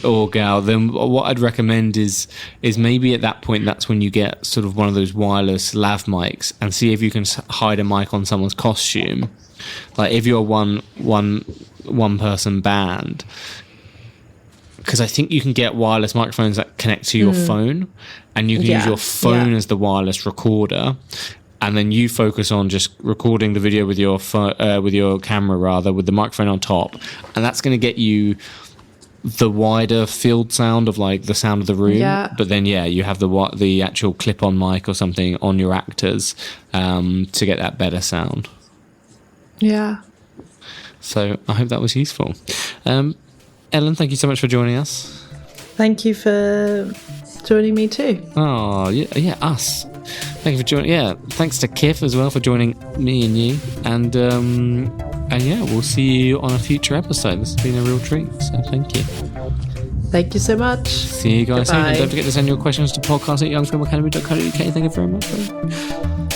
or gal, then what I'd recommend is maybe at that point that's when you get sort of one of those wireless lav mics and see if you can hide a mic on someone's costume. Like if you're one person band, because I think you can get wireless microphones that connect to your phone, and you can use your phone as the wireless recorder, and then you focus on just recording the video with your camera, rather, with the microphone on top, and that's going to get you the wider field sound of like the sound of the room. Yeah. But then you have the actual clip-on mic or something on your actors to get that better sound. Yeah. So I hope that was useful. Ellen, thank you so much for joining us. Thank you for joining me too. Oh, yeah, us. Thank you for joining. Yeah, thanks to Kiff as well for joining me and you. And yeah, we'll see you on a future episode. This has been a real treat, so thank you. Thank you so much. See you guys soon. And don't forget to send your questions to podcast@youngfilmacademy.co.uk. Thank you very much.